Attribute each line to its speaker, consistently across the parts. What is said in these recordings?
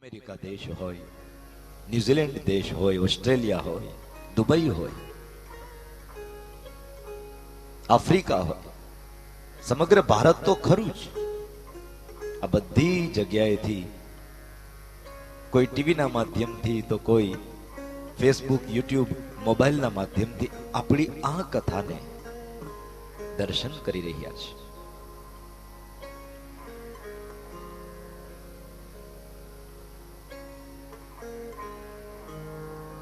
Speaker 1: America દેશ હોય, New Zealand દેશ હોય, ઓસ્ટ્રેલિયા હોય, દુબઈ હોય, આફ્રિકા હોય, સમગ્ર ભારત તો ખરું જ. આ બધી જગ્યાએથી કોઈ ટીવીના માધ્યમથી તો કોઈ ફેસબુક, યુટ્યુબ, મોબાઈલના માધ્યમથી આપણી આ કથાને દર્શન કરી રહ્યા છે.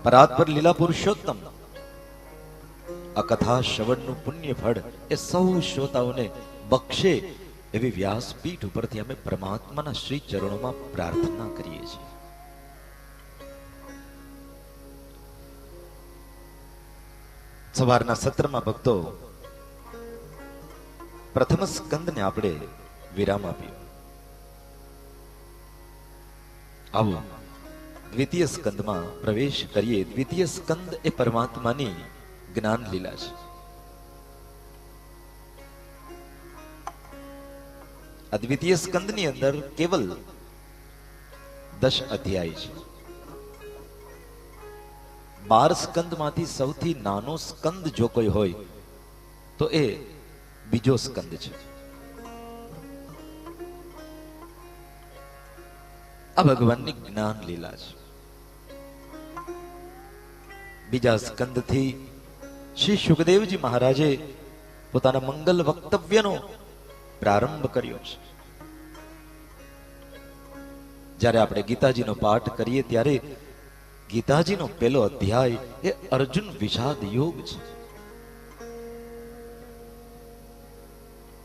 Speaker 1: પરાત્પર લીલા પુરુષોત્તમ આ કથા શ્રવણનું પુણ્ય ફળ એ સૌ શ્રોતાઓને બક્ષે એવી વ્યાસપીઠ ઉપરથી અમે પરમાત્માના શ્રી ચરણોમાં પ્રાર્થના કરીએ છીએ. સવારના સત્રમાં ભક્તો પ્રથમ સ્કંદને આપણે વિરામ આપ્યો. આવો દ્વિતીય સ્કંદમાં પ્રવેશ કરીએ. દ્વિતીય સ્કંદ એ પરમાત્માની જ્ઞાન લીલા છે. આ દ્વિતીય સ્કંદની અંદર કેવલ 10 અધ્યાય છે. 12 સ્કંદમાંથી સૌથી નાનો સ્કંદ જો કોઈ હોય તો એ બીજો સ્કંદ છે. આ ભગવાનની જ્ઞાન લીલા છે. બીજા સ્કંદથી શ્રી સુખદેવજી મહારાજે પોતાના મંગલ વક્તવ્યનો પ્રારંભ કર્યો છે. જ્યારે આપણે ગીતાજીનો પાઠ કરીએ ત્યારે ગીતાજીનો પહેલો અધ્યાય એ અર્જુન વિષાદ યોગ છે.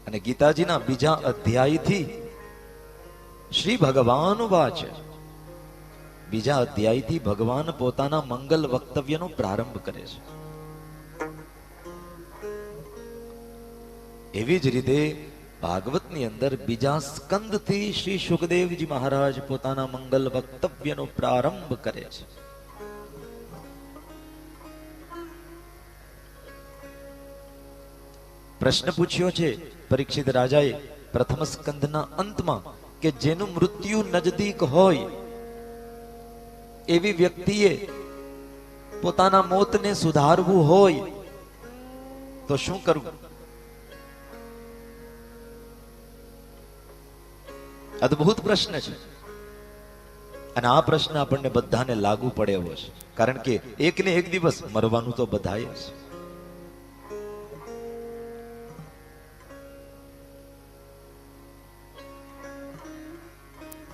Speaker 1: અને ગીતાજીના બીજા અધ્યાયથી શ્રી ભગવાન વાચ, બીજા અધ્યાયથી ભગવાન પોતાના મંગલ વક્તવ્યનો પ્રારંભ કરે છે. એવી જ રીતે ભાગવતની અંદર બીજા સ્કંદથી શ્રી સુખદેવજી મહારાજ પોતાના મંગલ વક્તવ્યનો પ્રારંભ કરે છે. પ્રશ્ન પૂછ્યો છે પરીક્ષિત રાજાએ પ્રથમ સ્કંદના અંતમાં કે જેનું મૃત્યુ નજદીક હોય એવી વ્યક્તિએ પોતાના મોતને સુધારવું હોય તો શું કરવું? અદ્ભુત પ્રશ્ન છે. અને આ પ્રશ્ન આપણને બધાને લાગુ પડે એવો છે. કારણ કે એક ને એક દિવસ મરવાનું તો બધાએ છે.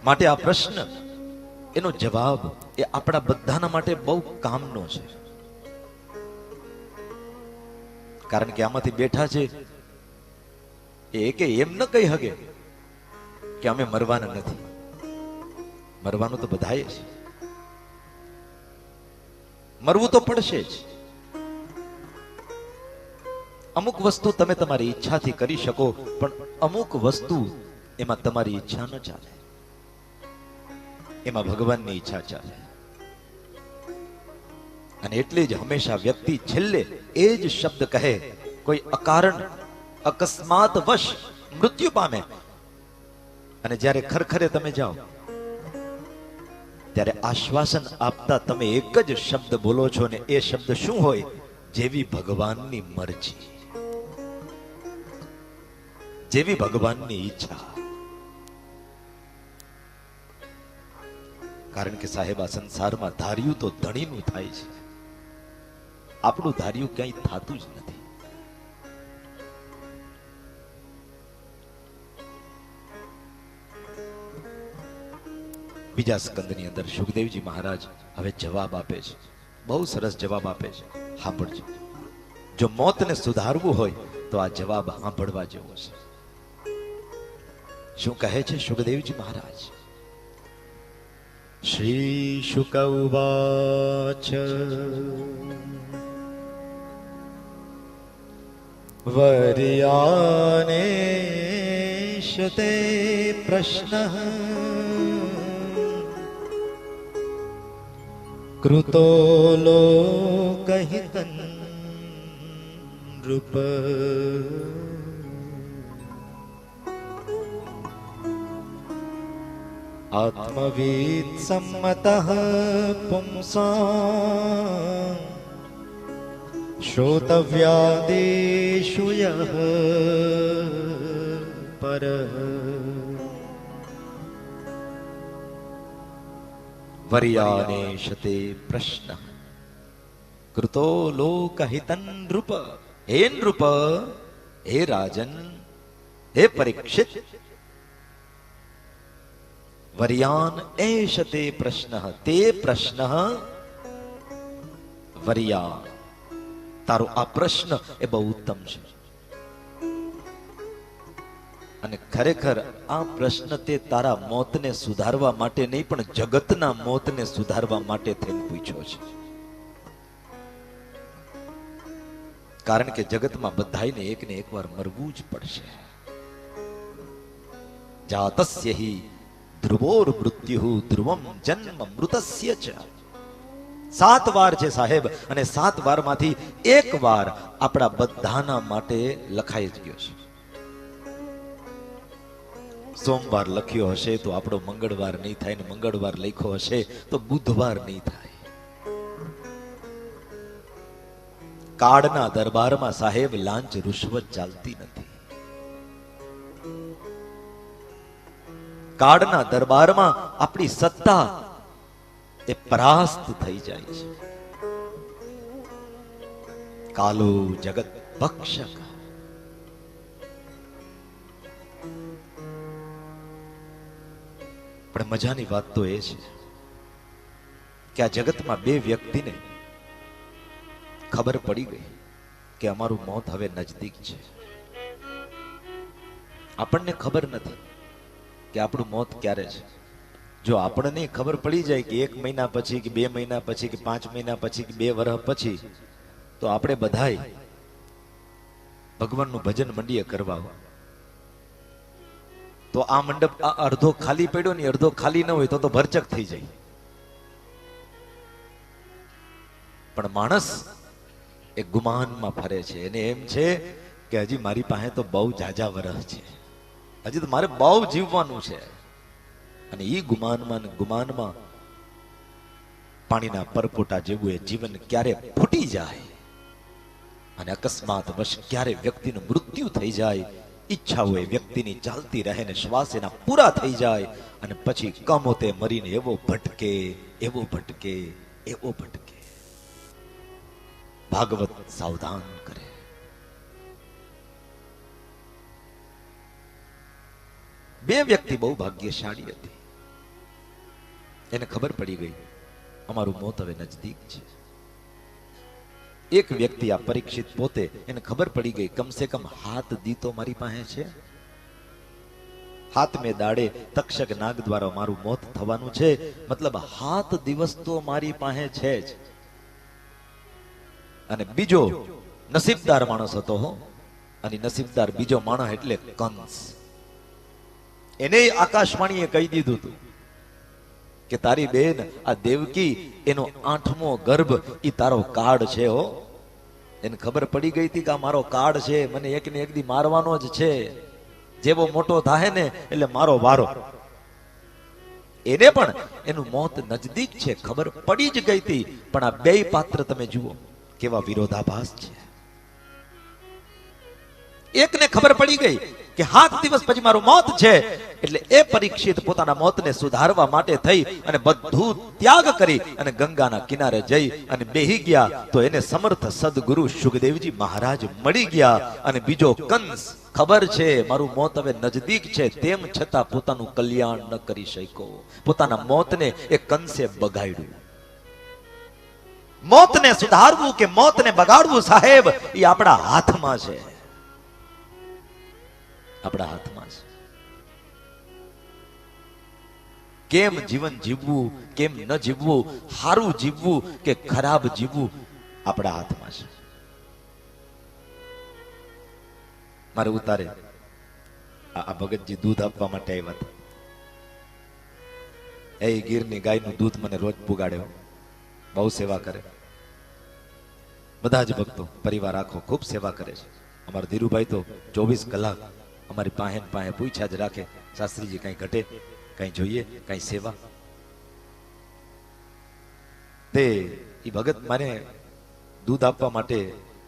Speaker 1: માટે આ પ્રશ્ન, એનો જવાબ એ આપણા બધાના માટે બહુ કામનો છે. કારણ કે આમાંથી બેઠા છે એ કે એમ ન કહી શકે કે અમે મરવાના નથી. મરવાનું તો બધાએ છે. મરવું તો પડશે જ. અમુક વસ્તુ તમે તમારી ઈચ્છાથી કરી શકો, પણ અમુક વસ્તુ એમાં તમારી ઈચ્છા ન ચાલે, એમાં ભગવાનની ઈચ્છા ચાલે. અને એટલે જ હંમેશા વ્યક્તિ છેલ્લે એ જ શબ્દ કહે, કોઈ અકારણ અકસ્માત વશ મૃત્યુ પામે અને જ્યારે ખરખરે તમે જાઓ ત્યારે આશ્વાસન આપતા તમે એક જ શબ્દ બોલો છો, ને એ શબ્દ શું હોય? જેવી ભગવાનની મરજી, જેવી ભગવાનની ઈચ્છા. કારણ કે સાહેબ, આ સંસારમાં ધાર્યું તો ધણીનું થાય છે. આપણું ધાર્યું ક્યાંય થતું જ નથી. બીજા સ્કંદની અંદર સુખદેવજી મહારાજ હવે જવાબ આપે છે. બહુ સરસ જવાબ આપે છે. સાંભળજો. જો મોતને સુધારવું હોય તો આ જવાબ સાંભળવા જેવો છે. શું કહે છે સુખદેવજી મહારાજ? શ્રી શુક ઉવાચ વર્યાને શતે પ્રશ્ન કૃતો લોકહિતં નૃપ આત્મવિદ સંમતઃ પુંસાં શ્રોતવ્યાદેષુ યઃ પરઃ વર્યાનેશતે પ્રશ્ન કૃતો લોકહિતં નૃપ. હે નૃપ, હે રાજન, હે પરીક્ષિત, વર્યાન એશતે પ્રશ્ન, તે પ્રશ્ન વર્યાન, તારો આ પ્રશ્ન એ બહુ ઉત્તમ છે. અને ખરેખર આ પ્રશ્ન તે તારા મોતને સુધારવા માટે નહીં, પણ જગતના મોતને સુધારવા માટે થઈને પૂછ્યો છે. કારણ કે જગતમાં બધાને એક ને એક વાર મરવું જ પડશે. જાતસ્ય હિ ધ્રુવોર મૃત્યુ ધ્રુવમ જન્મ મૃતસ્ય ચ. 7 વાર છે સાહેબ, અને 7 વારમાંથી એક વાર આપણા બધાના માટે લખાઈ જ ગયો છે. સોમવાર લખ્યો હશે તો આપણો મંગળવાર નહીં થાય, ને મંગળવાર લખ્યો હશે તો બુધવાર નહીં થાય. કાળના દરબારમાં સાહેબ લાંચ રૂશ્વત ચાલતી નથી. કાળના દરબારમાં આપણી સત્તા એ પરાસ્ત થઈ જાય છે. કાલો જગત ભક્ષક. પણ મજાની વાત તો એ છે કે આ જગતમાં 2 વ્યક્તિને ખબર પડી ગઈ કે અમારું મોત હવે નજદીક છે. આપણને ખબર નથી કે આપણું મોત ક્યારે છે. જો આપણને ખબર પડી જાય કે 1 મહિના પછી, કે 2 મહિના પછી, કે 5 મહિના પછી, કે 2 વર્ષ પછી, તો આપણે બધાય ભગવાનનું ભજન મંડીએ કરવા. તો આ મંડપ આ અડધો ખાલી પડ્યો ને અડધો ખાલી ન હોય તો ભરચક થઈ જાય. પણ માણસ એ ગુમાનમાં ફરે છે. એને એમ છે કે હજી મારી પાસે તો બહુ જાજા વરસ છે, હજી તો મારે બહુ જીવવાનું છે. અને એ ગુમાનમાં પાણીના પરપોટા જેવું એ જીવન ક્યારે ફૂટી જાય અને અકસ્માત વશ ક્યારે વ્યક્તિનું મૃત્યુ થઈ જાય. ઈચ્છાઓ એ વ્યક્તિની ચાલતી રહે ને શ્વાસ એના પૂરા થઈ જાય, અને પછી કમોતે મરીને એવો ભટકે, એવો ભટકે, એવો ભટકે. ભાગવત સાવધાન કરે. બે વ્યક્તિ બહુ ભાગ્યશાળી હતી. એને ખબર પડી ગઈ અમારું મોત હવે નજદીક છે. એક વ્યક્તિ આ પરીક્ષિત પોતે, એને ખબર પડી ગઈ કમસે કમ 7 દી તો મારી પાસે છે. 7મે દાડે તક્ષક નાગ દ્વારા મારું મોત થવાનું છે, મતલબ 7 દિવસ તો મારી પાસે છે જ. અને બીજો નસીબદાર માણસ હતો હો, અને નસીબદાર બીજો માણસ એટલે કંસ. એને આકાશવાણીએ કહી દીધું હતું કે તારી બેન આ દેવકી એનો 8મો ગર્ભ ઈ તારો કાળ છે હો. એને ખબર પડી ગઈ હતી કે આ મારો કાળ છે, મને એક ને એક દી મારવાનો જ છે. જેવો મોટો થાય ને એટલે મારો વારો. એને પણ એનું મોત નજદીક છે ખબર પડી જ ગઈ હતી. પણ આ 2 પાત્ર તમે જુઓ કેવા વિરોધાભાસ છે. એકને ખબર પડી ગઈ કે 7 દિવસ પછી મારું મોત છે, એટલે એ પરીક્ષિત પોતાના મોતને સુધારવા માટે થઈ અને બધું ત્યાગ કરી અને ગંગાના કિનારે જઈ અને બેહી ગયા. તો એને સમર્થ સદગુરુ સુખદેવજી મહારાજ મળી ગયા. અને બીજો કંસ ખબર છે મારું મોત હવે નજદીક છે, તેમ છતાં પોતાનું કલ્યાણ ન કરી શક્યો. પોતાના મોતને એ કંસે બગાડ્યું. મોતને સુધારવું કે મોતને બગાડવું સાહેબ એ આપણા હાથમાં છે. આપણા હાથમાં છે. કેમ જીવન જીવવું, કેમ ન જીવવું, સારું જીવવું કે ખરાબ જીવવું આપણા હાથમાં છે. મારે ઉતારે આ ભગતજી દૂધ આપવા માટે આવ્યા હતા. એ ગીરની ગાયનું દૂધ મને રોજ પુગાડે, બહુ સેવા કરે. બધા જ ભક્તો પરિવાર આખો ખૂબ સેવા કરે છે. અમારા ધીરુભાઈ તો 24 કલાક અમારી પાસે પૂછ્યા જ રાખે, શાસ્ત્રીજી કઈ ઘટે કઈ જોઈએ, કઈ સેવા? તે એ ભગત મને દૂધ આપવા માટે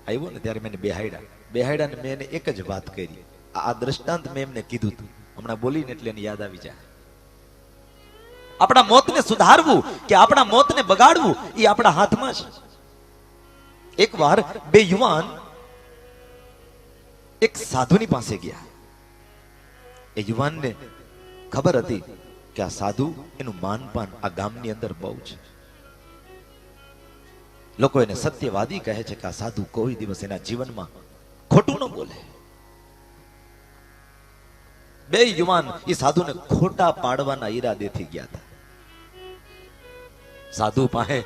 Speaker 1: આવ્યો ને ત્યારે મેં બેહાડ્યા ને મેં એને એક જ વાત કરી. આ દ્રષ્ટાંત મેં એમને કીધું હતું, હમણાં બોલીને એટલે એને યાદ આવી જાય. આપણા મોતને સુધારવું કે આપણા મોતને બગાડવું એ આપણા હાથમાં છે. એકવાર બે યુવાન એક સાધુની પાસે ગયા. એ યુવાનને ખબર હતી કે આ સાધુ, એનું માનપાન આ ગામની અંદર બહુ છે. લોકો એને સત્યવાદી કહે છે કે આ સાધુ કોઈ દિવસ એના જીવનમાં ખોટું ન બોલે. બે યુવાન એ સાધુને ખોટા પાડવાના ઈરાદેથી ગયા હતા. સાધુ પાસે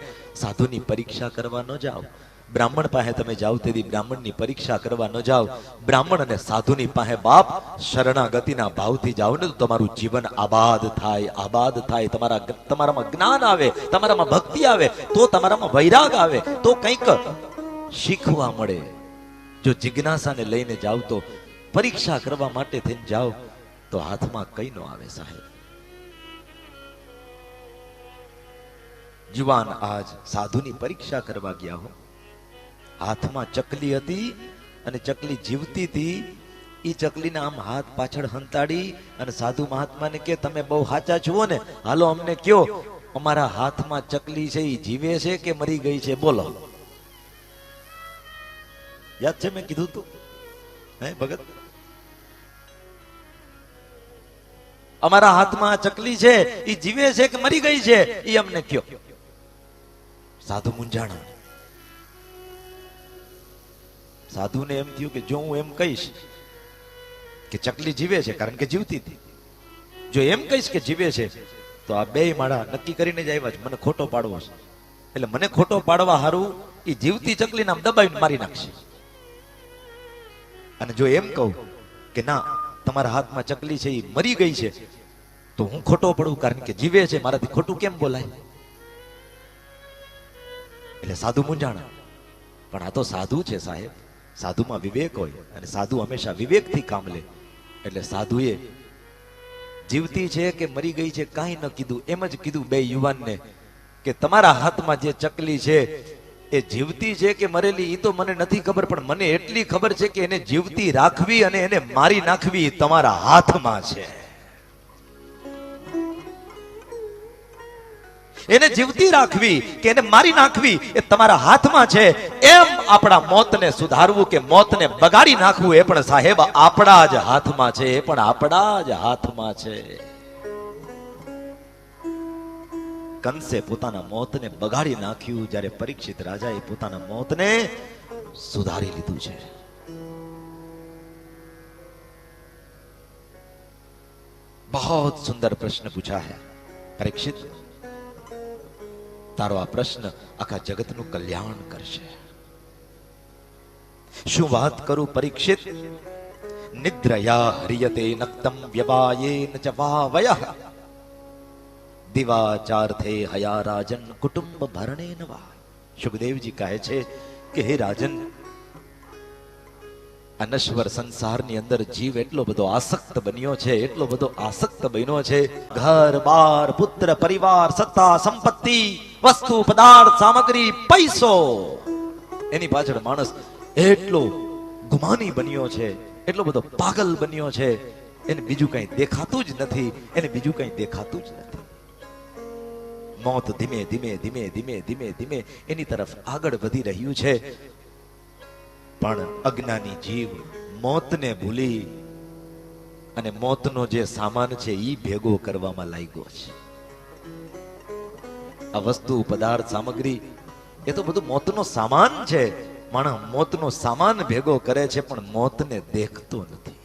Speaker 1: સાધુની પરીક્ષા કરવા ન જાઓ. બ્રાહ્મણ પાસે તમે જાઓ તેથી બ્રાહ્મણની પરીક્ષા કરવા ન જાઓ. બ્રાહ્મણ અને સાધુની પાસે બાપ શરણાગતિના ભાવથી જાઓ ને તો તમારું જીવન આબાદ થાય, આબાદ થાય. તમારામાં જ્ઞાન આવે, તમારામાં ભક્તિ આવે, તો તમારામાં વૈરાગ આવે, તો કંઈક શીખવા મળે. જો જિજ્ઞાસાને લઈને જાઓ તો પરીક્ષા કરવા માટે થઈને જાઓ તો હાથમાં કઈ ન આવે સાહેબ. યુવાન આજ સાધુની પરીક્ષા કરવા ગયા હો. હાથમાં ચકલી હતી અને ચકલી જીવતી હતી. એ ચકલીને આમ હાથ પાછળ હંતાડી અને સાધુ મહાત્માને કે તમે બહુ સાચા છો ને, હાલો અમને કયો અમારા હાથમાં ચકલી છે એ જીવે છે કે મરી ગઈ છે, બોલો. યાદ છે મેં કીધું તું હે ભગત? અમારા હાથમાં ચકલી છે એ જીવે છે કે મરી ગઈ છે એ અમને કયો. સાધુ મૂંઝાણા. સાધુને એમ થયું કે જો હું એમ કહીશ કે ચકલી જીવે છે, કારણ કે જીવતી હતી, જો એમ કહીશ કે જીવે છે તો આ બે માળા નક્કી કરીને જ આવ્યા છે મને ખોટો પાડવો છે. એટલે મને ખોટો પાડવા હારું એ જીવતી ચકલીને આમ દબાવીને મારી નાખશે. અને જો એમ કહું કે ના તમારા હાથમાં ચકલી છે એ મરી ગઈ છે તો હું ખોટો પડું, કારણ કે જીવે છે, મારાથી ખોટું કેમ બોલાય? એટલે સાધુ મૂંઝાણા. પણ આ તો સાધુ છે સાહેબ, સાધુમાં વિવેક હોય અને સાધુ હંમેશા વિવેકથી કામ લે. એટલે સાધુએ જીવતી છે કે મરી ગઈ છે કાંઈ ન કીધું, એમ જ કીધું બે યુવાનને કે તમારા હાથમાં જે ચકલી છે એ જીવતી છે કે મરેલી એ તો મને નથી ખબર, પણ મને એટલી ખબર છે કે એને જીવતી રાખવી અને એને મારી નાખવી તમારા હાથમાં છે. એને જીવતી રાખવી કે એને મારી નાખવી એ તમારા હાથમાં છે. એમ આપણા મોતને સુધારવું કે મોતને બગાડી નાખવું એ પણ સાહેબ આપણા જ હાથમાં છે, એ પણ આપણા જ હાથમાં છે. કંસે પોતાના મોતને બગાડી નાખ્યું, જ્યારે પરીક્ષિત રાજાએ પોતાના મોતને સુધારી લીધું છે. बहुत सुंदर प्रश्न पूछा है परीक्षित. તારો આ પ્રશ્ન આખા જગતનું કલ્યાણ કરશે. શું વાત કરું પરીક્ષિત? નિદ્રયા હરિયતે નક્તમ વ્યવાયેન ચ વાવયઃ દિવાચાર્થે હયા રાજન કુટુંબ ભરણેન વા. સુખદેવજી કહે છે કે હે રાજન, અનશ્વર સંસારની અંદર જીવ એટલો બધો આસક્ત બન્યો છે, એટલો બધો આસક્ત બન્યો છે. ઘર બાર પુત્ર પરિવાર સત્તા સંપત્તિ વસ્તુ પદાર્થ સામગ્રી પૈસો, એની પાછળ માણસ એટલો ગુમાની બન્યો છે, એટલો બધો પાગલ બન્યો છે, એને બીજું કઈ દેખાતું જ નથી, એને બીજું કઈ દેખાતું જ નથી. મોત ધીમે ધીમે ધીમે ધીમે ધીમે ધીમે એની તરફ આગળ વધી રહ્યું છે. પણ અજ્ઞાની જીવ મોતને ભૂલી અને મોતનો જે સામાન છે એ ભેગો કરવામાં લાગ્યો છે. આ વસ્તુ પદાર્થ સામગ્રી એ તો બધું મોતનો સામાન છે. માણસ મોતનો સામાન ભેગો કરે છે પણ મોતને દેખતો નથી.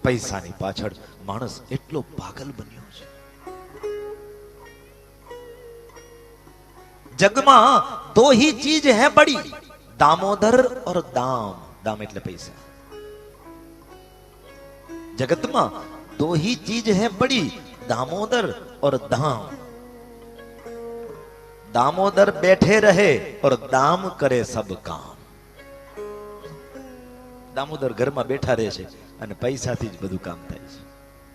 Speaker 1: પૈસાની પાછળ માણસ એટલો પાગલ બન્યો છે. જગમાં दो ही चीज है बड़ी, दामोदर और दाम. दाम એટલે પૈસા. जगत में दो ही चीज है बड़ी, दामोदर और दाम. दामोदर बैठे रहे और दाम करे सब काम. દામોદર ઘરમાં બેઠા રહે છે અને પૈસાથી જ બધું કામ થાય છે.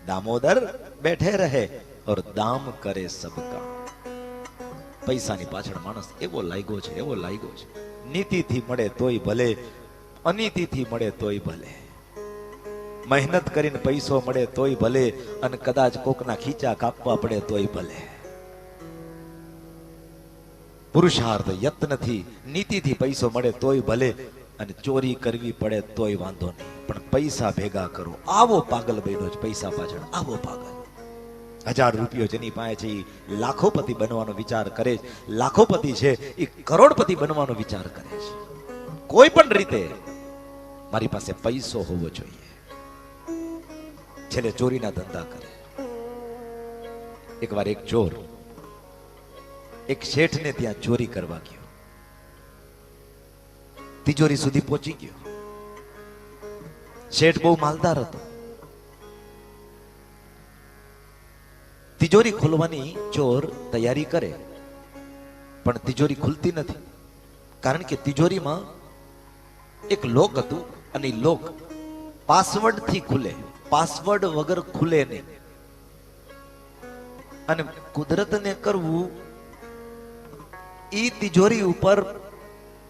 Speaker 1: દામોદર બેઠે રહે ઓર દામ કરે સબ કામ. પૈસાની પાછળ માણસ એવો લાગ્યો છે, એવો લાગ્યો છે. નીતિથી મળે તોય ભલે, અનીતિથી મળે તોય ભલે. મહેનત કરીને પૈસો મળે તોય ભલે, અને કદાચ કોકના ખીચા કાપવા પડે તોય ભલે. પુરુષાર્થ યત્નથી, નીતિથી પૈસો મળે તોય ભલે, અને ચોરી કરવી પડે તોય વાંધો નહીં, પણ પૈસા ભેગા કરો. આવો પાગલ બન્યો છે પૈસા પાછળ, આવો પાગલ. 1000 રૂપિયો જેની પાસે છે એ લાખોપતિ બનવાનો વિચાર કરે છે. લાખોપતિ છે એ કરોડપતિ બનવાનો વિચાર કરે છે. કોઈ પણ રીતે મારી પાસે પૈસો હોવો જોઈએ. છેલ્લે ચોરીના ધંધા કરે. એકવાર એક ચોર એક શેઠને ત્યાં ચોરી કરવા ગયો. તિજોરી સુધી પહોંચી ગયો. શેઠ બહુ માલદાર હતો. તિજોરી ખોલવાની ચોર તૈયારી કરે, પણ તિજોરી ખુલતી નથી. કારણ કે તિજોરીમાં એક લોક હતું, અને લોક પાસવર્ડ થી ખુલે, પાસવર્ડ વગર ખુલે નહીં. અને કુદરતને કરવું, ઈ તિજોરી ઉપર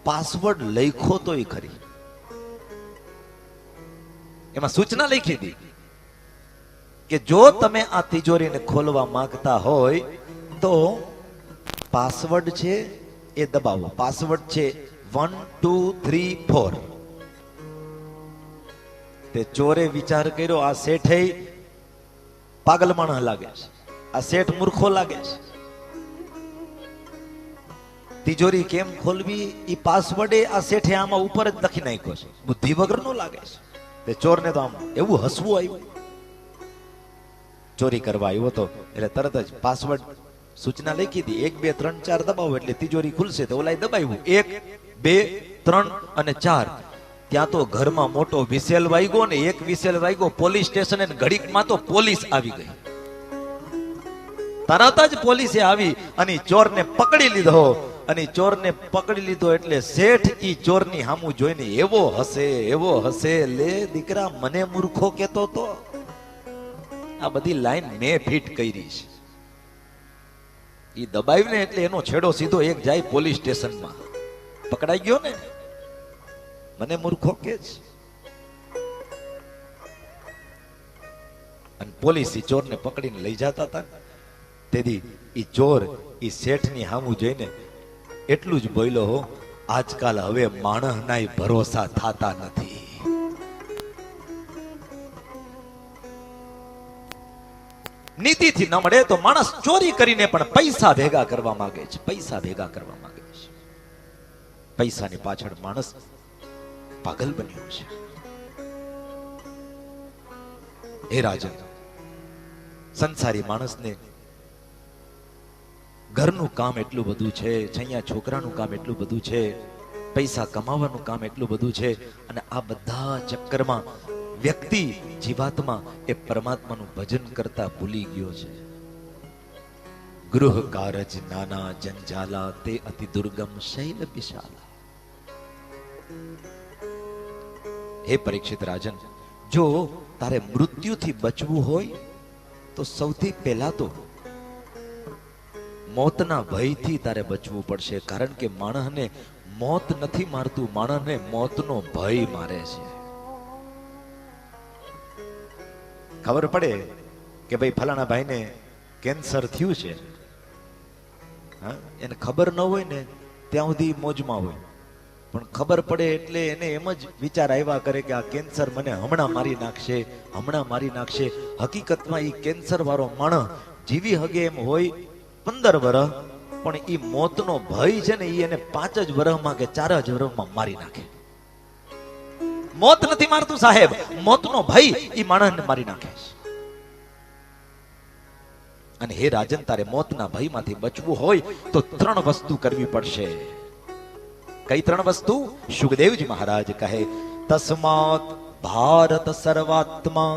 Speaker 1: પાસવર્ડ લખ્યો તોય ખરી, એમાં સૂચના લખી હતી કે જો તમે આ તિજોરીને ખોલવા માંગતા હોય તો પાસવર્ડ છે એ દબાવો. પાસવર્ડ છે 1 2 3 4. તે ચોરે વિચાર કર્યો, આ શેઠે પાગલ માણસ લાગે છે, આ શેઠ મૂર્ખો લાગે છે. તિજોરી કેમ ખોલવી એ પાસવર્ડ આ શેઠે આમાં ઉપર જ લખી નાખ્યો છે. બુદ્ધિ વગરનો લાગે છે. તે ચોરને તો આમ એવું હસવું આવ્યું. ચોરી કરવા આવ્યો તો એટલે તરત જ પાસવર્ડ સૂચના લખી હતી, 1 2 3 4 દબાવો એટલે તિજોરી ખુલશે. તો ઓલાએ દબાવ્યું 1 2 3 અને 4. ત્યાં તો ઘરમાં મોટો વિસેલ વાગ્યો ને, એક વિસેલ વાગ્યો પોલીસ સ્ટેશન, ઘડીકમાં તો પોલીસ આવી ગઈ. તરત જ પોલીસે આવી અને ચોરને પકડી લીધો. અને ચોરને પકડી લીધો એટલે શેઠ ઈ ચોરની સામું જોઈને એવો હસે, એવો હસે, લે દીકરા મને મૂર્ખો કેતો તો. આ બધી લાઈન મેં ફિટ કરી છે. ઈ દબાવીને એટલે એનો છેડો સીધો એક જાય પોલીસ સ્ટેશનમાં. પકડાઈ ગયો ને, મને મૂર્ખો કે છે. અને પોલીસ ઈ ચોરને પકડીને લઈ જતા હતા. તેથી ઈ ચોર ઈ શેઠની સામું જોઈને એટલું જ બોલ્યો, હો આજકાલ હવે માણસના ભરોસા થતા નથી. નીતિથી ન મળે તો માણસ ચોરી કરીને પણ પૈસા ભેગા કરવા માંગે છે, પૈસા ભેગા કરવા માંગે છે. પૈસાની પાછળ માણસ પાગલ બન્યો છે. હે રાજન, સંસારી માણસને ઘરનું કામ એટલું બધું છે, છૈયા છોકરાનું કામ એટલું બધું છે, પૈસા કમાવાનું કામ એટલું બધું છે, અને આ બધા ચક્કરમાં વ્યક્તિ જીવાત્મા એ પરમાત્માનું ભજન કરતા ભૂલી ગયો છે. ગૃહ કારજ નાના જંજાલા, તે અતિ દુર્ગમ શૈલ વિશાલા. હે પરીક્ષિત રાજન, જો તારે મૃત્યુથી બચવું હોય તો સૌથી પહેલા તો મોતના ભયથી તારે બચવું પડશે. કારણ કે માણસને મોત નથી મારતું, માણસને મોતનો ભય મારે છે. ખબર પડે કે ભાઈ ફલાણા ભાઈને કેન્સર થયું છે, એને ખબર ન હોય ને ત્યાં સુધી મોજમાં હોય, પણ ખબર પડે એટલે એને એમ જ વિચાર આવ્યા કરે કે આ કેન્સર મને હમણાં મારી નાખશે, હમણાં મારી નાખશે. હકીકતમાં એ કેન્સર વાળો માણસ જીવી હગે એમ હોય 15 વર્ષ, પણ એ મોતનો ભય છે ને એ એને 5 જ વર્ષમાં કે 4 જ વર્ષમાં મારી નાખે. મોત નથી મારતું સાહેબ, મોતનો ભય એ માણસને મારી નાખે છે. અને હે રાજન, તારે મોતના ભયમાંથી બચવું હોય તો 3 વસ્તુ કરવી પડશે. કઈ 3 વસ્તુ? સુખદેવજી મહારાજ કહે, તસ્માત ભારત સર્વાત્મા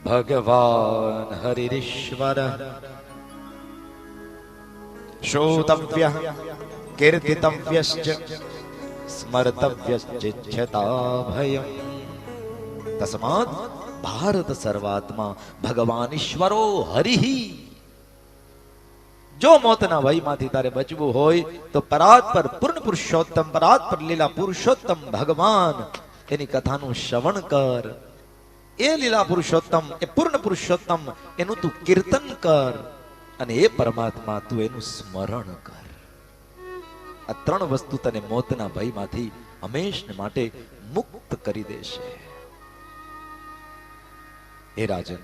Speaker 1: ભગવાન હરિરીશ્વર શ્રોતવ્ય કીર્તિતવ્યશ્ચ સ્મર્તવ્યશ્ચિચ્છતા ભયમ તસ્માત ભારત સર્વાત્મા ભગવાન ઈશ્વરો હરિ. જો મોતના ભયમાંથી તારે બચવું હોય તો પરાત્પર પૂર્ણ પુરુષોત્તમ પરાત્પર લીલા પુરુષોત્તમ ભગવાન એની કથાનું શ્રવણ કર. એ લીલા પુરુષોત્તમ, એ પૂર્ણ પુરુષોત્તમ, એનું તું કીર્તન કર અને એ પરમાત્મા તું એનું સ્મરણ કર. આ ત્રણ વસ્તુ તને મોતના ભયમાંથી હંમેશને માટે મુક્ત કરી દેશે. હે રાજન,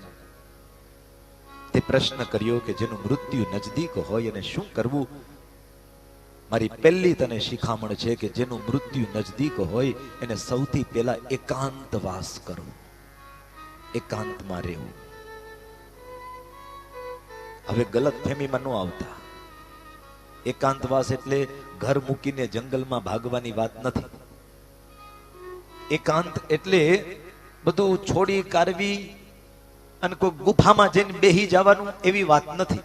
Speaker 1: તે પ્રશ્ન કર્યો કે જેનું મૃત્યુ નજદીક હોય એને શું કરવું? મારી પહેલી તને શિખામણ છે કે જેનું મૃત્યુ નજદીક હોય એને સૌથી પહેલા એકાંતવાસ કરો, એકાંતમાં રહેવું. હવે ગલત ફહેમીમાં ન આવતા. એકાંતવાસ એટલે ઘર મૂકીને જંગલમાં ભાગવાની વાત નથી. એકાંત એટલે બધું છોડી કાઢવી અને કોઈ ગુફામાં જઈને બેહી જવાનું એવી વાત નથી.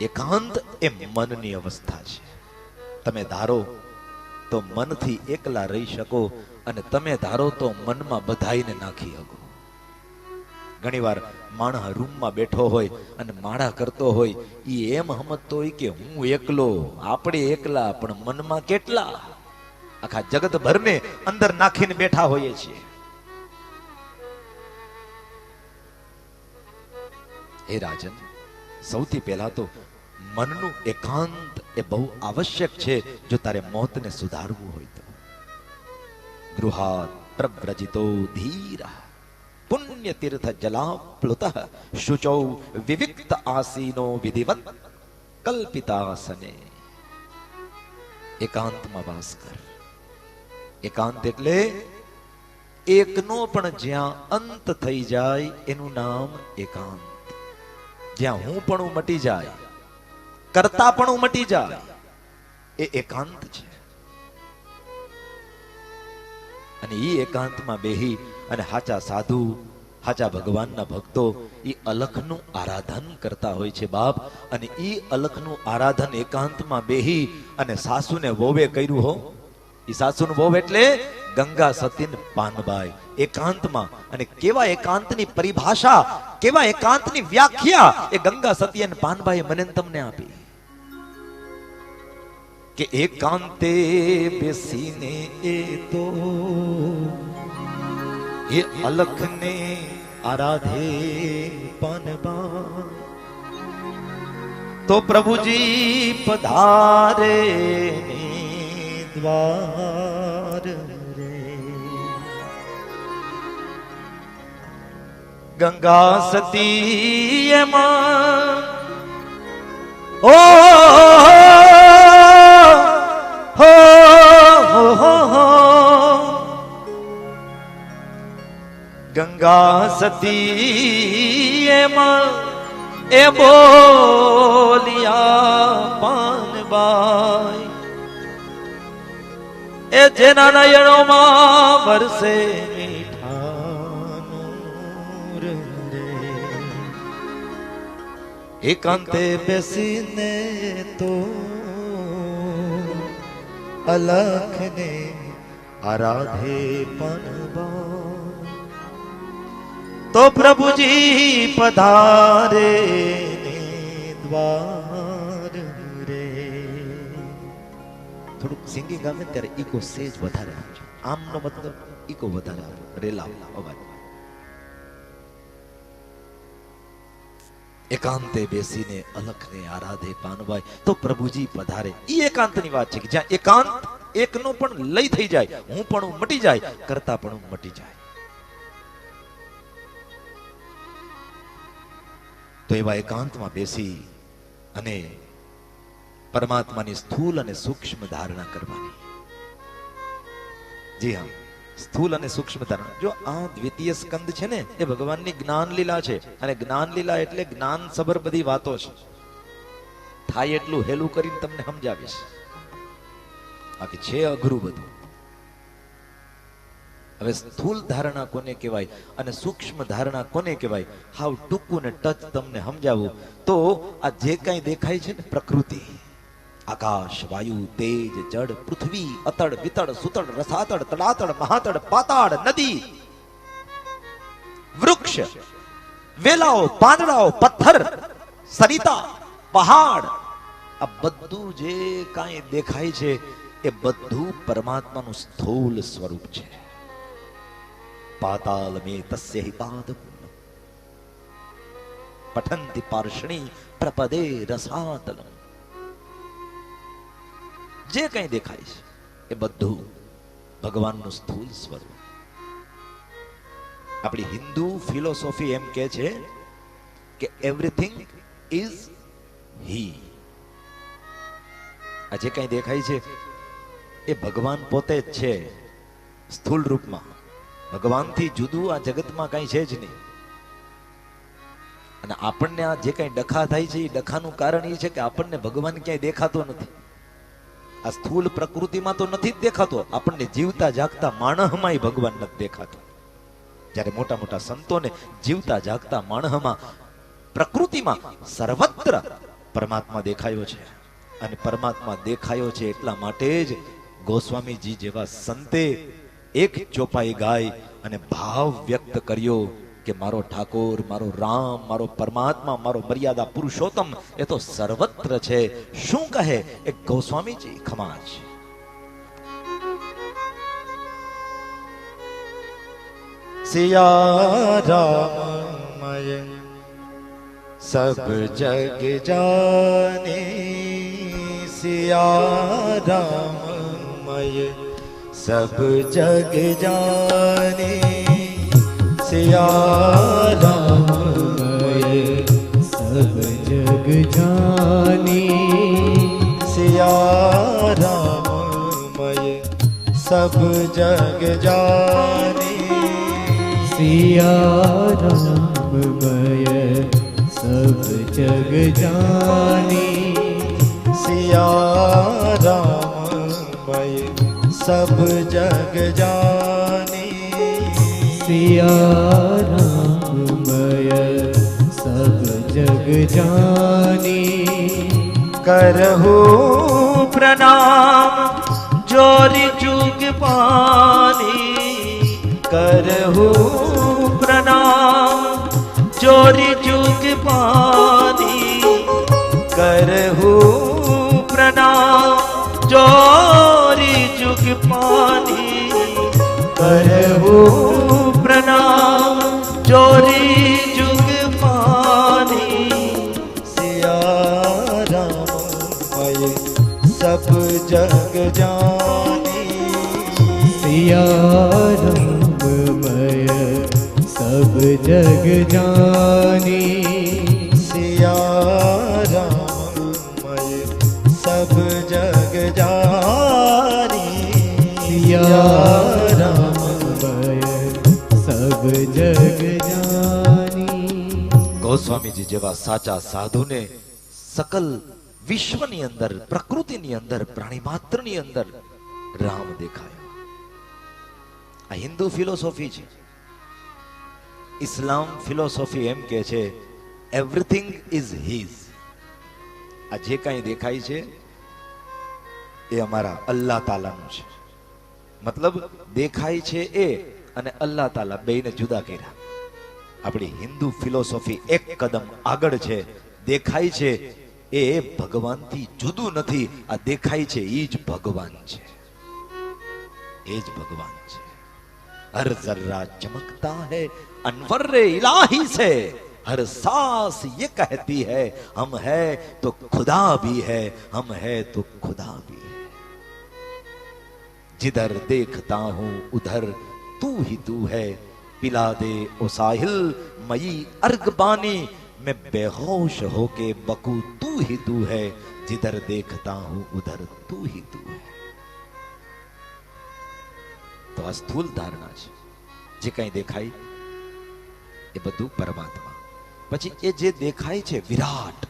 Speaker 1: એકાંત એ મનની અવસ્થા છે. તમે ધારો તો મનથી એકલા રહી શકો અને તમે ધારો તો મનમાં બધાઈને નાખી શકો. ઘણીવાર માણસ રૂમમાં બેઠો હોય અને માળા કરતો હોય, એ એમ સમજતો હોય કે હું એકલો, આપણે એકલા, પણ મનમાં કેટલા આખા જગત ભરને અંદર નાખીને બેઠા હોઈએ છીએ. હે રાજન, સૌથી પહેલા તો મનનું એકાંત એ બહુ આવશ્યક છે જો તારે મોતને સુધારવું હોય તો. ગૃહાત પ્રવ્રજિતો ધીર પુણ્ય તીર્થ જલાપ્લુત શુચૌ વિવિક્ત આસીનો વિધિવત કલ્પિતાસને. એકાંતમાં વાસ કર. એકાંત એટલે એકનો પણ જ્યાં અંત થઈ જાય એનું નામ એકાંત. જ્યાં હું પણ મટી જાય, કરતા પણ મટી જાય, એ એકાંત છે. અને એ એકાંતમાં બેહી અને હાચા સાધુ, હાચા ભગવાનના ભક્તો એ અલખનું આરાધન કરતા હોય છે બાપ. અને એ અલખનું આરાધન એકાંતમાં બેહી અને સાસુને વોવે કર્યું હો. એ સાસુનું વોવ એટલે ગંગા સતીન પાનબાઈ એકાંતમાં. અને કેવા એકાંતની પરિભાષા, કેવા એકાંતની વ્યાખ્યા એ ગંગા સતી અને પાનબાઈ મને તમને આપી કે એકાંતે બેસીને એ તો એ અલખને આરાધે પાનબા તો પ્રભુજી પધારે દ્વાર રે. ગંગા સતી એમાં ઓ હો ગંગા સતી એમાં એ બોલિયા પાનબાઈ એ જેના નયનોમાં વરસે મીઠાનું રે. એકાંતે બેસીને તો અલખને આરાધે પાનબા તો પ્રભુજી પધારે દ્વાર રે. થોડુંક સિંગિંગ આવે ત્યારે ઈકો સેજ વધારે આપજો. આમનો મતલબ ઈકો વધારે આપો, રેલા અવાજ. એકાંતે બેસીને અલખને આરાધે પાનબાઈ તો પ્રભુજી પધારે. ઈ એકાંતની વાત છે કે જ્યાં એકાંત એકનો પણ લય થઈ જાય, હું પણ મટી જાય, કરતા પણ મટી જાય. તો એવા એકાંતમાં બેસી અને પરમાત્માની સ્થૂલ અને સૂક્ષ્મ ધારણા કરવાની. જી હા, સ્થૂલ અને સૂક્ષ્મ ધારણા. જો આ દ્વિતીય સ્કંદ છે ને એ ભગવાનની જ્ઞાન લીલા છે. અને જ્ઞાન લીલા એટલે જ્ઞાન સભર બધી વાતો છે. થાય એટલું હેલું કરીને તમને સમજાવીશ. બાકી છે અઘરું બધું. હવે સ્થૂલ ધારણા કોને કહેવાય અને સૂક્ષ્મ ધારણા કોને કહેવાય, હાવ ટૂંકું ને ટચ તમને સમજાવું તો આ જે કાંઈ દેખાય છે ને પ્રકૃતિ, આકાશ, વાયુ, તેજ, જળ, પૃથ્વી, અતળ, વિતળ, સુતળ, રસાતળ, તળાતળ, મહાતળ, પાતાળ, નદી, વૃક્ષ, વેલાઓ, પાંદડાઓ, પથ્થર, સરિતા, પહાડ, આ બધું જે કાંઈ દેખાય છે એ બધું પરમાત્માનું સ્થૂલ સ્વરૂપ છે. પાતાલ મે તસ્ય હિ પાદમ પઠંતિ પાર્ષણી પ્રપદે રસાતલમ. જે કંઈ દેખાય છે એ બધું ભગવાનનું સ્થૂલ સ્વરૂપ. આપણી હિન્દુ ફિલોસોફી એમ કહે છે કે એવરીથિંગ ઇઝ હી. આ જે કંઈ દેખાય છે એ ભગવાન પોતે જ છે સ્થૂળ રૂપમાં. ભગવાનથી જુદું આ જગતમાં કંઈ છે જ નહીં. અને આપણને આ જે કંઈ ડખા થાય છે એ ડખાનું કારણ એ છે કે આપણને ભગવાન ક્યાંય દેખાતો નથી. આ સ્થૂળ પ્રકૃતિમાં તો નથી જ દેખાતો, આપણને જીવતા જાગતા માણસમાં ભગવાન નથી દેખાતો. જ્યારે મોટા મોટા સંતોને જીવતા જાગતા માણસમાં, પ્રકૃતિમાં, સર્વત્ર પરમાત્મા દેખાયો છે. અને પરમાત્મા દેખાયો છે એટલા માટે જ ગોસ્વામીજી જેવા સંતે એક ચોપાઈ ગાય અને ભાવ વ્યક્ત કર્યો કે મારો ઠાકોર, મારો રામ, મારો પરમાત્મા, મારો મર્યાદા પુરુષોત્તમ એ તો સર્વત્ર છે. શું કહે એ ગોસ્વામીજી ખમાજ.
Speaker 2: सिया राममय सब जग जाने, सिया राममय सब जग जाने, सिया राममय सब जग जाने, सिया राममय सब जग जाने, सिया राममय सब जग जाने, सिया राममय सब जग जाने, सिया राममय सब जग जाने। करहु प्रणाम जोरि जुग पानी, करहु प्रणाम जोरि जुग पानी, करहु प्रणाम जोरि जुग पानी, करहु प्रणाम जोरि जुग पानी, सिया राममय सब जग जानी, सिया राममय सब जग जानी, सिया राममय सब जग जानी, सिया राममय सब जग जानी।
Speaker 1: ગોસ્વામીજી જેવા સાચા સાધુને સકલ વિશ્વની અંદર, પ્રકૃતિની અંદર, પ્રાણી માત્રની અંદર રામ દેખાયો. આ હિન્દુ ફિલોસોફી છે. ઇસ્લામ ફિલોસોફી એમ કે છે એવરીથિંગ ઇઝ હિઝ. આ જે કાંઈ દેખાય છે એ અમારા અલ્લાહ તાલાનું છે. મતલબ દેખાય છે એ અને અલ્લાહ તાલા બેયને જુદા કર્યા. આપણી હિન્દુ ફિલોસોફી એક કદમ આગળ છે. દેખાય છે એ ભગવાનથી જુદું નથી. આ દેખાય છે એ જ ભગવાન છે, એ જ ભગવાન છે. हर जर्रा चमकता है अनवर इलाही से, हर सांस ये कहती है हम है तो खुदा भी है, हम है तो खुदा भी है. जिधर देखता हूं उधर तू ही तू है, पिला दे ओ साहिल मई अर्गबानी, मैं बेहोश होके बकू तू ही तू है, जिधर देखता हूं उधर तू ही तू है. તો આ સ્થૂલ ધારણા છે. જે કંઈ દેખાય એ બધું પરમાત્મા. પછી એ જે દેખાય છે વિરાટ,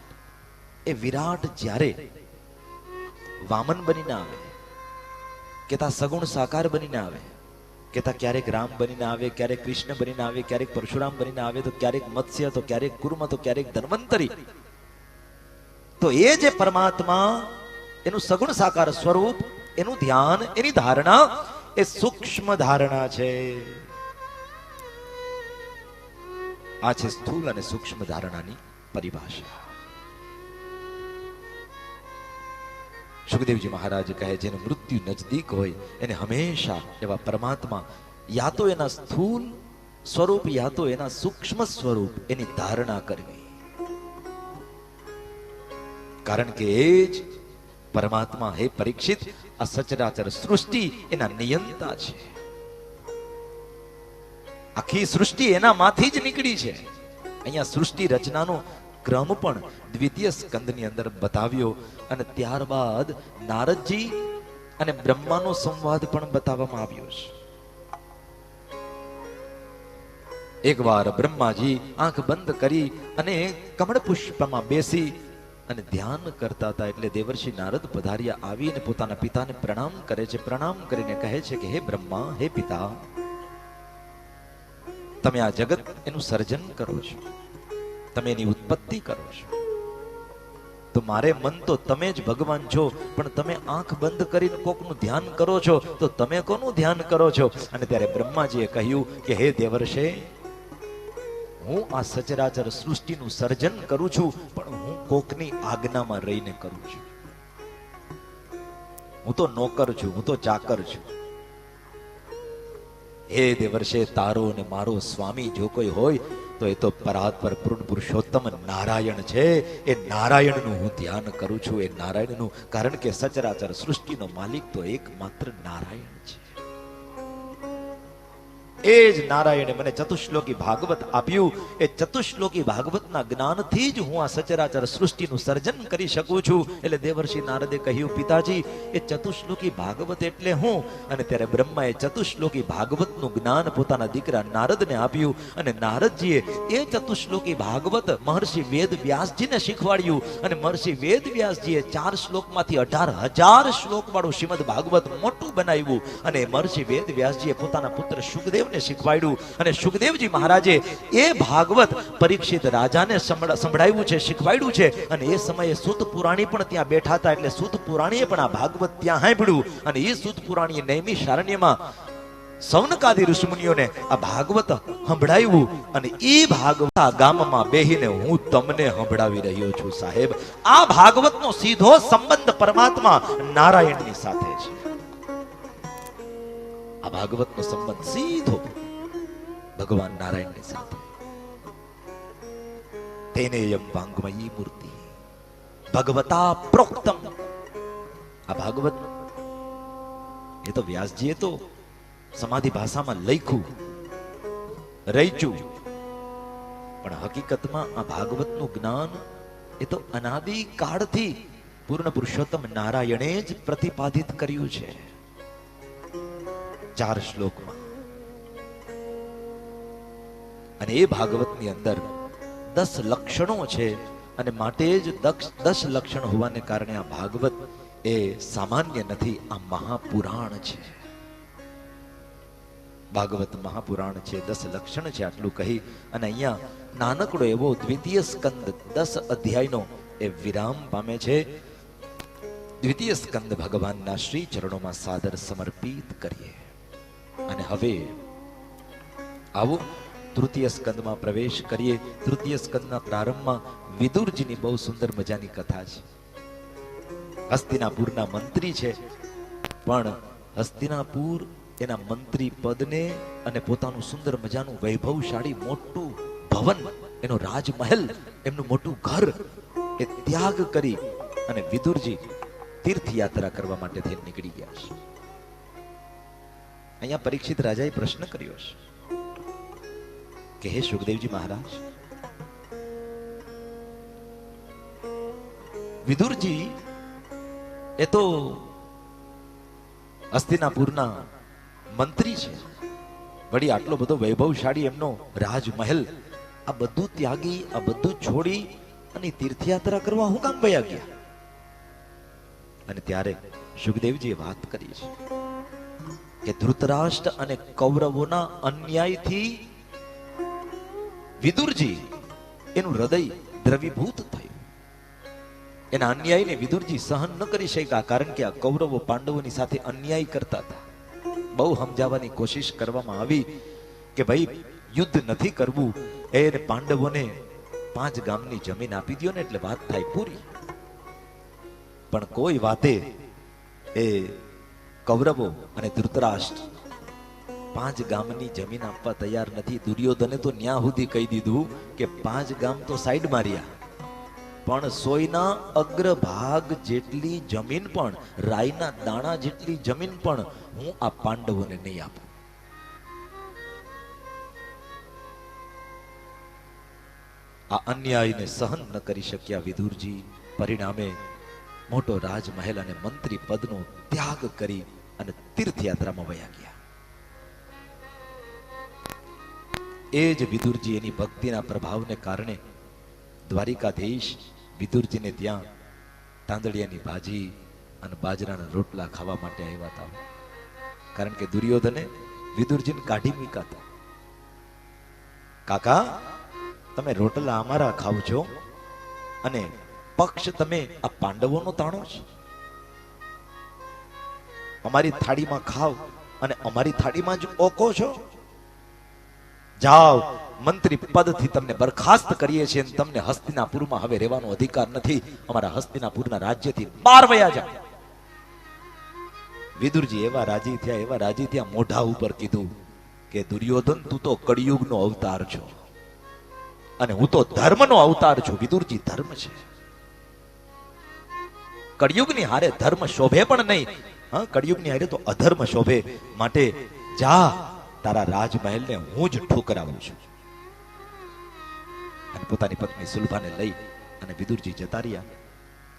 Speaker 1: એ વિરાટ જ્યારે વામન બનીને આવે, કેતા સગુણ સાકાર બનીને આવે, કેતા ક્યારેક રામ બનીને આવે, ક્યારેક કૃષ્ણ બનીને આવે, ક્યારેક પરશુરામ બનીને આવે, તો ક્યારેક મત્સ્ય, તો ક્યારેક કુર્મ, તો ક્યારેક ધન્વંતરી. તો એ જે પરમાત્મા એનું સગુણ સાકાર સ્વરૂપ, એનું ધ્યાન, એની ધારણા એ સૂક્ષ્મ ધારણા છે. આ છે સ્થૂલ અને સૂક્ષ્મ ધારણાની પરિભાષા. સુખદેવજી મહારાજ કહે, જેને મૃત્યુ નજદીક હોય એને હંમેશા એવા પરમાત્મા યા તો એના સ્થૂલ સ્વરૂપ યા તો એના સૂક્ષ્મ સ્વરૂપ એની ધારણા કરવી. કારણ કે એ જ પરમાત્મા, હે પરીક્ષિત, આ સચરાચર સૃષ્ટિ એના નિયંતા છે. આખી સૃષ્ટિ એનામાંથી જ નીકળી છે. અહીંયા સૃષ્ટિ રચનાનો ક્રમ પણ દ્વિતીય સ્કંદની અંદર બતાવ્યો અને ત્યારબાદ નારદજી અને બ્રહ્માનો સંવાદ પણ બતાવવામાં આવ્યો છે. એકવાર બ્રહ્માજી આંખ બંધ કરી અને કમળ પુષ્પમાં બેસી અને ધ્યાન કરતા હતા એટલે દેવર્ષિ નારદ પધાર્યા, આવીને પોતાના પિતાને પ્રણામ કરે છે. પ્રણામ કરીને કહે છે કે હે બ્રહ્મા, હે પિતા, તમે આ જગત એનું સર્જન કરો છો, તમે એની ઉત્પત્તિ કરો છો, તો મારે મન તો તમે જ ભગવાન છો, પણ તમે આંખ બંધ કરીને કોકનું ધ્યાન કરો છો તો તમે કોનું ધ્યાન કરો છો? અને ત્યારે બ્રહ્માજીએ કહ્યું કે હે દેવર્ષે, હું આ સચરાચર સૃષ્ટિનું સર્જન કરું છું, પણ હું કોકની આજ્ઞામાં રહીને કરું છું. હું તો નોકર છું, હું તો ચાકર છું. હે દેવર્ષે, તારો અને મારો સ્વામી જો કોઈ હોય તો એ તો પરાત્પર પૂર્ણ પુરુષોત્તમ નારાયણ છે. એ નારાયણનું હું ધ્યાન કરું છું, એ નારાયણનું. કારણ કે સચરાચર સૃષ્ટિનો માલિક તો એકમાત્ર નારાયણ છે. એ જ નારાયણે મને ચતુશ્લોકી ભાગવત આપ્યું. એ ચતુશ્લોકી ભાગવતના જ્ઞાનથી જ હું આ સચરાચર સૃષ્ટિનું સર્જન કરી શકું છું. એટલે દેવર્ષિ નારદે કહ્યું, પિતાજી, એ ચતુશ્લોકી ભાગવત એટલે હું? અને ત્યારે બ્રહ્માએ ચતુશ્લોકી ભાગવતનું જ્ઞાન પોતાના દીકરા નારદને આપ્યું અને નારદજીએ એ ચતુશ્લોકી ભાગવત મહર્ષિ વેદ વ્યાસજીને શીખવાડ્યું. અને મહર્ષિ વેદ વ્યાસજીએ 4 શ્લોકમાંથી 18,000 શ્લોક વાળું શ્રીમદ ભાગવત મોટું બનાવ્યું. અને મહર્ષિ વેદ વ્યાસજીએ પોતાના પુત્ર સુખદેવ શીખવાડ્યું. અને સુખદેવજી મહારાજે એ ભાગવત પરીક્ષિત રાજાને સંભળાવ્યું છે, શીખવાડ્યું છે. અને એ સમયે સૂત પુરાણી પણ ત્યાં બેઠા હતા, એટલે સૂત પુરાણીએ પણ આ ભાગવત ત્યાં સાંભળ્યું. અને એ સૂત પુરાણીએ નૈમિષારણ્યમાં સૌનકાદી ઋષિમુનિઓને આ ભાગવત સંભળાવ્યું. અને એ ભાગવત આ ગામમાં બેહીને હું તમને સંભળાવી રહ્યો છું. સાહેબ, આ ભાગવતનો સીધો સંબંધ પરમાત્મા નારાયણની સાથે છે. આ ભાગવતનો સંબંધ સીધો ભગવાન નારાયણની સાથે. તેનેયમ વાંગમયી મૂર્તિ ભગવતા પ્રોક્તમ. આ ભાગવત એ તો વ્યાસજીએ તો સમાધિ ભાષામાં લખ્યું, રચ્યું, પણ હકીકતમાં આ ભાગવતનું જ્ઞાન એ તો અનાદિ કાળથી પૂર્ણ પુરુષોત્તમ નારાયણે જ પ્રતિપાદિત કર્યું છે 4 શ્લોકમાં. અને એ ભાગવતની અંદર 10 લક્ષણો છે. અને માટે જ 10 લક્ષણ હોવાને કારણે આ ભાગવત એ સામાન્ય નથી, આ મહાપુરાણ છે. ભાગવત મહાપુરાણ છે, 10 લક્ષણ છે. આટલું કહી અને અહીંયા નાનકડો એવો દ્વિતીય સ્કંદ 10 અધ્યાયનો એ વિરામ પામે છે. દ્વિતીય સ્કંદ ભગવાનના શ્રી ચરણોમાં સાદર સમર્પિત કરીએ. અને હવે આવો તૃતીય સ્કંદમાં પ્રવેશ કરીએ. તૃતીય સ્કંદના પ્રારંભમાં વિદુરજીની બહુ સુંદર મજાની કથા છે. હસ્તિનાપુરના મંત્રી છે, પણ હસ્તિનાપુર એના મંત્રી પદને અને પોતાનું સુંદર મજાનું વૈભવશાળી મોટું ભવન, એનો રાજમહેલ, એમનું મોટું ઘર એ ત્યાગ કરી અને વિદુરજી તીર્થયાત્રા કરવા માટે થઈને નીકળી ગયા છે. અહીંયા પરીક્ષિત રાજાએ પ્રશ્ન કર્યો છે કે હે સુખદેવજી મહારાજ, વિદુરજી એ તો હસ્તિનાપુરના મંત્રી છે, વળી આટલો બધો વૈભવશાળી એમનો રાજમહેલ, આ બધું ત્યાગી, આ બધું છોડી અને તીર્થયાત્રા કરવા હું કામ વયા ગયા? અને ત્યારે સુખદેવજીએ વાત કરી છે કે ધૃતરાષ્ટ્ર અને કૌરવોના અન્યાયથી વિદુરજી એનું હૃદય દ્રવીભૂત થયું. એના અન્યાયને વિદુરજી સહન ન કરી શક્યા, કારણ કે આ કૌરવો પાંડવોની સાથે અન્યાય કરતા હતા. બહુ સમજાવવાની કોશિશ કરવામાં આવી કે ભાઈ યુદ્ધ નથી કરવું, એને પાંડવોને 5 ગામની જમીન આપી દો ને એટલે વાત થાય પૂરી. પણ કોઈ વાતે એ કૌરવો અને ધૃતરાષ્ટ્ર 5 ગામની જમીન આપવા તૈયાર નથી. દુર્યોધને તો ન્યા સુધી કહી દીધું કે 5 ગામ તો સાઈડ માર્યા, પણ સોયના અગ્રભાગ જેટલી જમીન પણ, રાઈના દાણા જેટલી જમીન પણ હું આ પાંડવોને નહીં આપું. આ અન્યાયને સહન ન કરી શક્યા વિદુરજી. પરિણામે મોટો રાજમહેલ અને મંત્રી પદનો ત્યાગ કરી અને તીર્થયાત્રામાં વયા ગયા. એ જ વિદુરજી એની ભક્તિના પ્રભાવને કારણે દ્વારિકાધીશ વિદુરજીને ત્યાં તાંદળિયાની ભાજી અને બાજરાના રોટલા ખાવા માટે આવ્યા હતા. કારણ કે દુર્યોધને વિદુરજીને કાઢી મૂક્યા હતા. કાકા, તમે રોટલા અમારા ખાવ છો અને પક્ષ તમે આ પાંડવોનો તાણો છો. અમારી થાળીમાં ખાવ અને અમારી થાળીમાં જ ઓકો છો. જાઓ, મંત્રી પદથી તમને બરખાસ્ત કરીએ છીએ અને તમને હસ્તિનાપુરમાં હવે રહેવાનો અધિકાર નથી. અમારા હસ્તિનાપુરના રાજ્યથી બહાર વયા જાઓ. વિદુરજી એવા રાજી થયા, મોઢા ઉપર કીધું કે દુર્યોધન, તું તો કળિયુગનો અવતાર છો અને હું તો ધર્મનો અવતાર છું. વિદુરજી ધર્મ છે. કળિયુગની હારે ધર્મ શોભે પણ નહીં. હા, કળિયુગની હારે તો અધર્મ શોભે. માટે જા, તારા રાજમહેલને હું જ ઠુકરાવું છું. અને પોતાની પત્ની સુલભાને લઈ અને વિદુરજી જતા રહ્યા.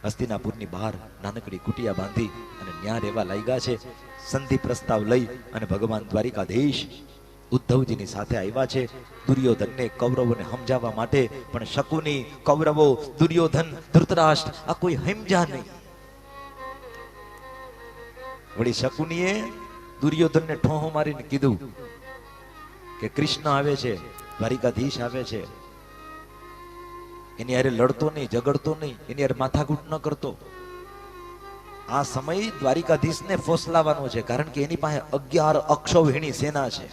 Speaker 1: હસ્તિનાપુરની બહાર નાનકડી કુટિયા બાંધી અને ન્યા રહેવા લાગ્યા છે. સંધિ પ્રસ્તાવ લઈ અને ભગવાન દ્વારિકાધીશ ઉદ્ધવજીની સાથે આવ્યા છે દુર્યોધનને કૌરવોને સમજાવવા માટે. પણ શકુની, કૌરવો, દુર્યોધન, ધૃતરાષ્ટ્ર આ કોઈ સમજા નહીં. વળી શકુનીએ દુર્યોધનને ઠોહો મારીને કીધું કે કૃષ્ણ આવે છે, દ્વારિકાધીશ આવે છે, એની હારે લડતો નહીં, ઝઘડતો નહીં, એની હારે માથાકૂટ ન કરતો. આ સમય દ્વારિકાધીશને ફોસલાવાનો છે, કારણ કે એની પાસે 11 અક્ષૌહિણી સેના છે.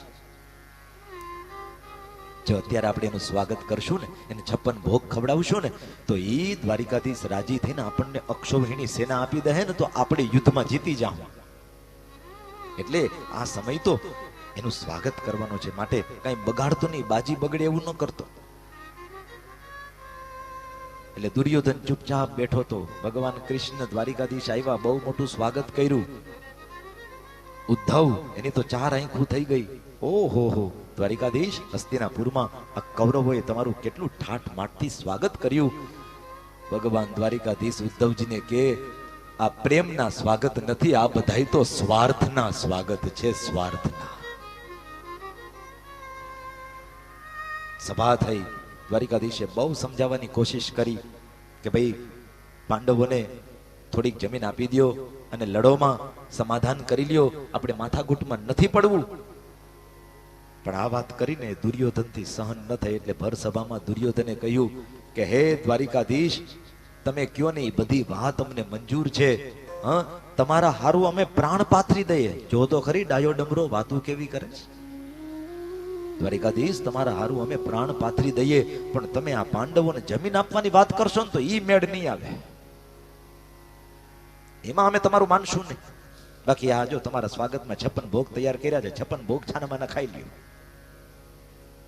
Speaker 1: જો અત્યારે આપણે એનું સ્વાગત કરશું ને, એને 56 ભોગ ખવડાવશું ને, તો એ દ્વારિકાધીશ રાજી થઈને આપણને અક્ષૌહિણી સેના આપી દે ને, તો આપણે યુદ્ધમાં જીતી જાઉં. એટલે આ સમય તો એનું સ્વાગત કરવાનો છે. માટે કઈ બગાડતો નહીં, બાજી બગડે એવું ન કરતો. એટલે દુર્યોધન ચૂપચાપ બેઠો તો. ભગવાન કૃષ્ણ દ્વારિકાધીશ આવ્યા, બહુ મોટું સ્વાગત કર્યું. ઉદ્ધવ, એની તો 4 આંખો થઈ ગઈ. ઓહો હો, દ્વારિકાધીશ, હસ્તિનાપુરમાં આ કૌરવોએ તમારું કેટલું ઠાઠ માઠથી સ્વાગત કર્યું. ભગવાન દ્વારિકાધીશ ઉદ્ધવજીને કે આ પ્રેમના સ્વાગત નથી, આ બધાય તો સ્વાર્થના સ્વાગત છે, સ્વાર્થના. સભા થઈ. દ્વારિકાધીશે બહુ સમજાવવાની કોશિશ કરી કે ભાઈ પાંડવોને થોડીક જમીન આપી દો અને લડોમાં સમાધાન કરી લ્યો, આપણે માથાકૂટમાં નથી પડવું. પણ આ વાત કરીને દુર્યોધનથી સહન ન થઈ. એટલે ભર સભામાં દુર્યોધને કહ્યું કે હે દ્વારિકાધીશ, તમે કયો ને એ બધી વાત અમને મંજૂર છે. હા, તમારા હારું અમે પ્રાણ પાથરી દઈએ. જો તો ખરી ડાયો ડમરો વાતું કેવી કરે છે. દ્વારિકાધીશ, તમારા હારું અમે પ્રાણ પાથરી દઈએ, પણ તમે આ પાંડવોને જમીન આપવાની વાત કરશો ને તો ઈ મેળ નહીં આવે. એમાં અમે તમારું માનશું નહીં. બાકી આ જો તમારા સ્વાગતમાં 56 ભોગ તૈયાર કર્યા છે, 56 ભોગ છાનામાના ખાઈ લ્યો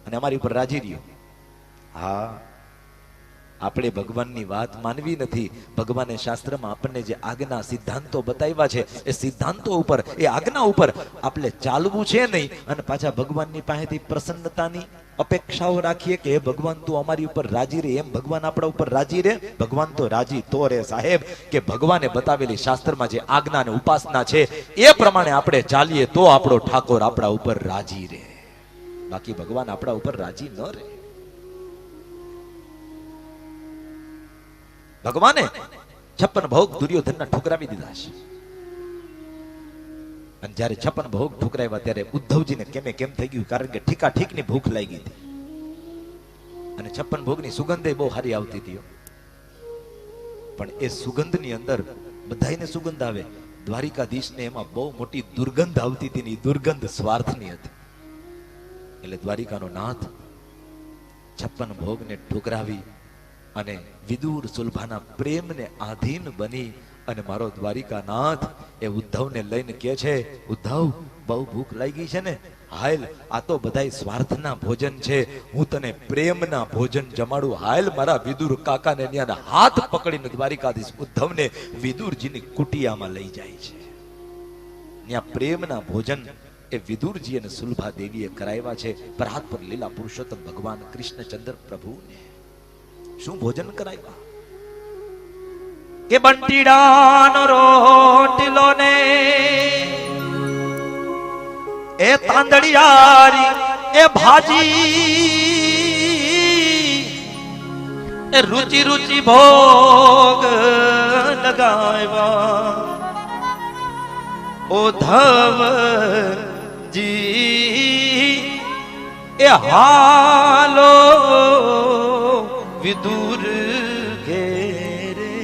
Speaker 1: અને અમારી ઉપર રાજી રહ્યો. હા, આપણે ભગવાનની વાત માનવી નથી. ભગવાને શાસ્ત્રમાં આપણને જે આજ્ઞા સિદ્ધાંતો બતાવ્યા છે, એ સિદ્ધાંતો ઉપર, એ આજ્ઞા ઉપર આપણે ચાલવું છે નહીં. અને પાછા ભગવાનની પાસેથી પ્રસન્નતાની અપેક્ષાઓ રાખીએ કે હે ભગવાન, તું અમારી ઉપર રાજી રહે. એમ ભગવાન આપણા ઉપર રાજી રહે? ભગવાન તો રાજી તો રે સાહેબ કે ભગવાને બતાવેલી શાસ્ત્રમાં જે આજ્ઞા અને ઉપાસના છે એ પ્રમાણે આપણે ચાલીએ તો આપણો ઠાકોર આપણા ઉપર રાજી રહે. બાકી ભગવાન આપણા ઉપર રાજી ન રહે. ભગવાને 56 ભોગ દુર્યોધનના ઠુકરાવી દીધા છે. અને જ્યારે 56 ભોગ ઠુકરાવ્યા ત્યારે ઉદ્ધવજીને કેમ થઈ ગયું, કારણ કે ઠીકાઠીકની ભૂખ લાગી હતી અને 56 ભોગની સુગંધે બહુ સારી આવતી હતી. પણ એ સુગંધની અંદર બધાયને સુગંધ આવે, દ્વારિકાધીશને એમાં બહુ મોટી દુર્ગંધ આવતી હતી ને એ દુર્ગંધ સ્વાર્થની હતી. એટલે દ્વારિકાનો નાથ 56 ભોગને ઠુકરાવી અને વિદુર સુલભાના પ્રેમને આધીન બની અને મારો દ્વારિકાનાથ એ ઉદ્ધવને લઈને કહે છે, ઉદ્ધવ બહુ ભૂખ લાગી છે ને, હાલ આ તો બધાય સ્વાર્થના ભોજન છે, હું તને પ્રેમના ભોજન જમાડું, હાલ મારા વિદુર કાકાને ન્યાના હાથ પકડીને દ્વારિકાધીશ ઉદ્ધવને વિદુરજીની કુટિયામાં લઈ જાય છે. ત્યાં પ્રેમના ભોજન એ વિદુરજી અને સુલભા દેવીએ કરાવ્યા છે. પરાત પર લીલા પુરુષોત્તમ ભગવાન કૃષ્ણચંદ્ર પ્રભુને શું ભોજન કરાવ્યા કે બંટીડાનો રોટલો ને એ તાંદળિયારી એ ભાજી એ રુચિ રુચિ ભોગ લગાવ્યા. ઉદ્ધવજી એ હાલો વિદુર ઘેરે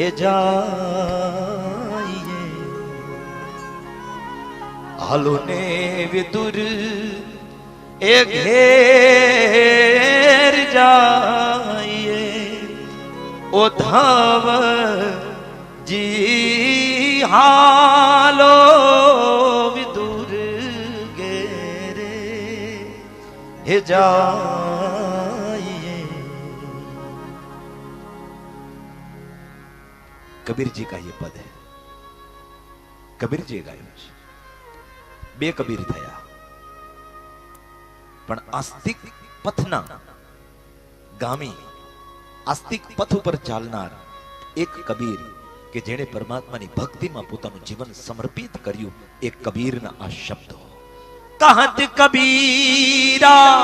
Speaker 1: એ જાઈએ, હાલો ને વિદુર એ ઘેર જાઈએ. ઉદ્ધવજી હાલો વિદુર ઘેરે એ જાઈએ. कबीर का ये पद है, कबीरजी गाયું છે. બે કબીર થયા, પણ આસ્તિક પથના ગામી, આસ્તિક પથ ઉપર ચાલનાર એક કબીર કે જેણે પરમાત્માની ભક્તિમાં પોતાનું જીવન સમર્પિત કર્યું, એ કબીરના આ શબ્દો. કહત કબીરા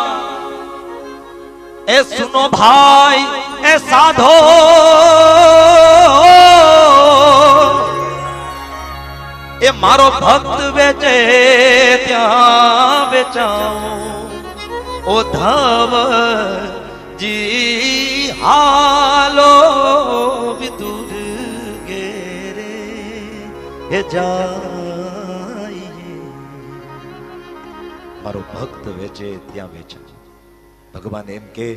Speaker 1: એ સુનો ભાઈ એ સાધો, એ મારો ભક્ત વેચે ત્યાં વેચાઉં. ઉદ્ધવજી હાલો વિદુર ઘેરે એ જાઈએ. મારો ભક્ત વેચે ત્યાં વેચાઉં. ભગવાન એમ કે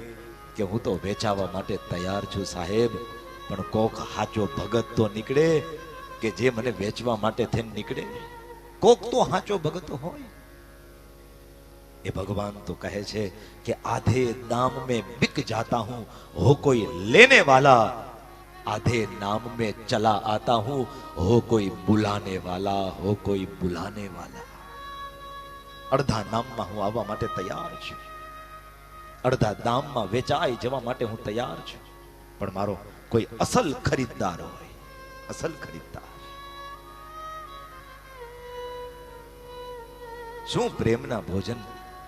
Speaker 1: હું તો વેચાવા માટે તૈયાર છું સાહેબ, પણ કોક હાચો ભગત તો નીકળે કે જે મને વેચવા માટે થઈને નીકળે. કોક તો હાચો ભગત હોય. એ ભગવાન તો કહે છે કે આધે નામ में बिक जाता हूं, हो कोई लेने वाला, आधे नाम में चला आता हूं, हो कोई बुलाने वाला, हो कोई बुलाने वाला. અડધા નામમાં હું આવવા માટે તૈયાર છું, અડધા દામમાં વેચાઈ જવા માટે હું તૈયાર છું, પણ મારો કોઈ અસલ ખરીદદાર હોય, અસલ ખરીદદાર. શું પ્રેમના ભોજન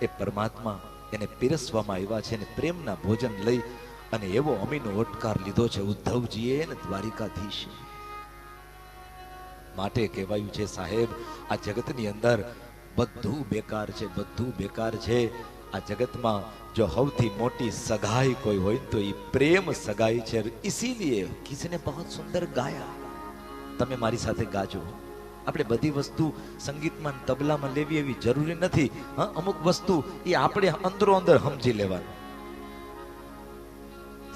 Speaker 1: એ પરમાત્મા એને પીરસવામાં આવ્યા છે, અને પ્રેમના ભોજન લઈ અને એવો અમીનો ઓટકાર લીધો છે ઉદ્ધવજીએ અને દ્વારિકાધીશે. માટે કહેવાયું છે સાહેબ, આ જગતની અંદર બધું બેકાર છે, બધું બેકાર છે. આ જગતમાં જો સૌથી મોટી સગાઈ કોઈ હોય તો એ પ્રેમ સગાઈ છે. इसीलिए किसी ने बहुत सुंदर गाया, તમે મારી સાથે ગાજો. આપણે બધી વસ્તુ સંગીતમાં તબલામાં લેવી એવી જરૂરી નથી. હા, અમુક વસ્તુ એ આપણે અંદરો અંદર સમજી લેવાનું.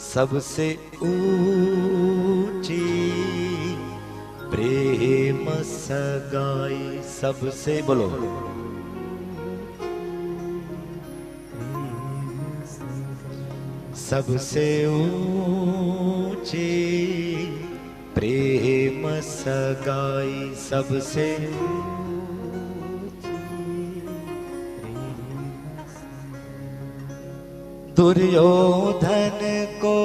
Speaker 1: सबसे ऊंची प्रेम सगाई, सबसे बोलो सबसे ऊंची प्रेम सगाई, सबसे दुर्योधन को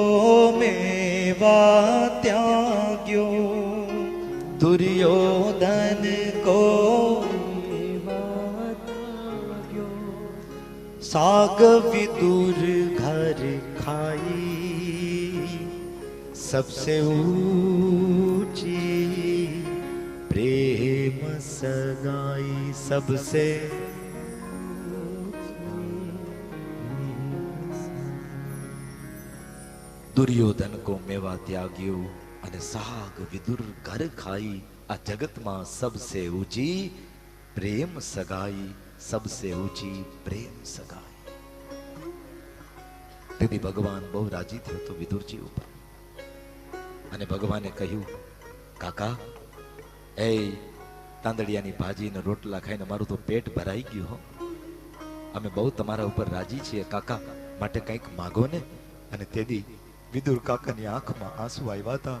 Speaker 1: मेवा त्याग्यो, दुर्योधन को मेवा त्याग्यो, साग विदुर घर खाई, सबसे ऊंची प्रेम सगाई, सबसे દુર્યોધન કો મેવા ત્યાગ્યો અને સાગ વિદુર ઘર ખાઈ. આ જગતમાં સબસે ઊંચી પ્રેમ સગાઈ, સબસે ઊંચી પ્રેમ સગાઈ. તેથી ભગવાન બહુ રાજી થયો તો વિદુરજી ઉપર અને ભગવાને કહ્યું, કાકા એ તાંદડિયાની ભાજી ને રોટલા ખાઈને મારું તો પેટ ભરાઈ ગયું હો. અમે બહુ તમારા ઉપર રાજી છીએ કાકા, માટે કંઈક માગો ને. અને તેથી વિદુર કાકાની આંખમાં આંસુ આવ્યા હતા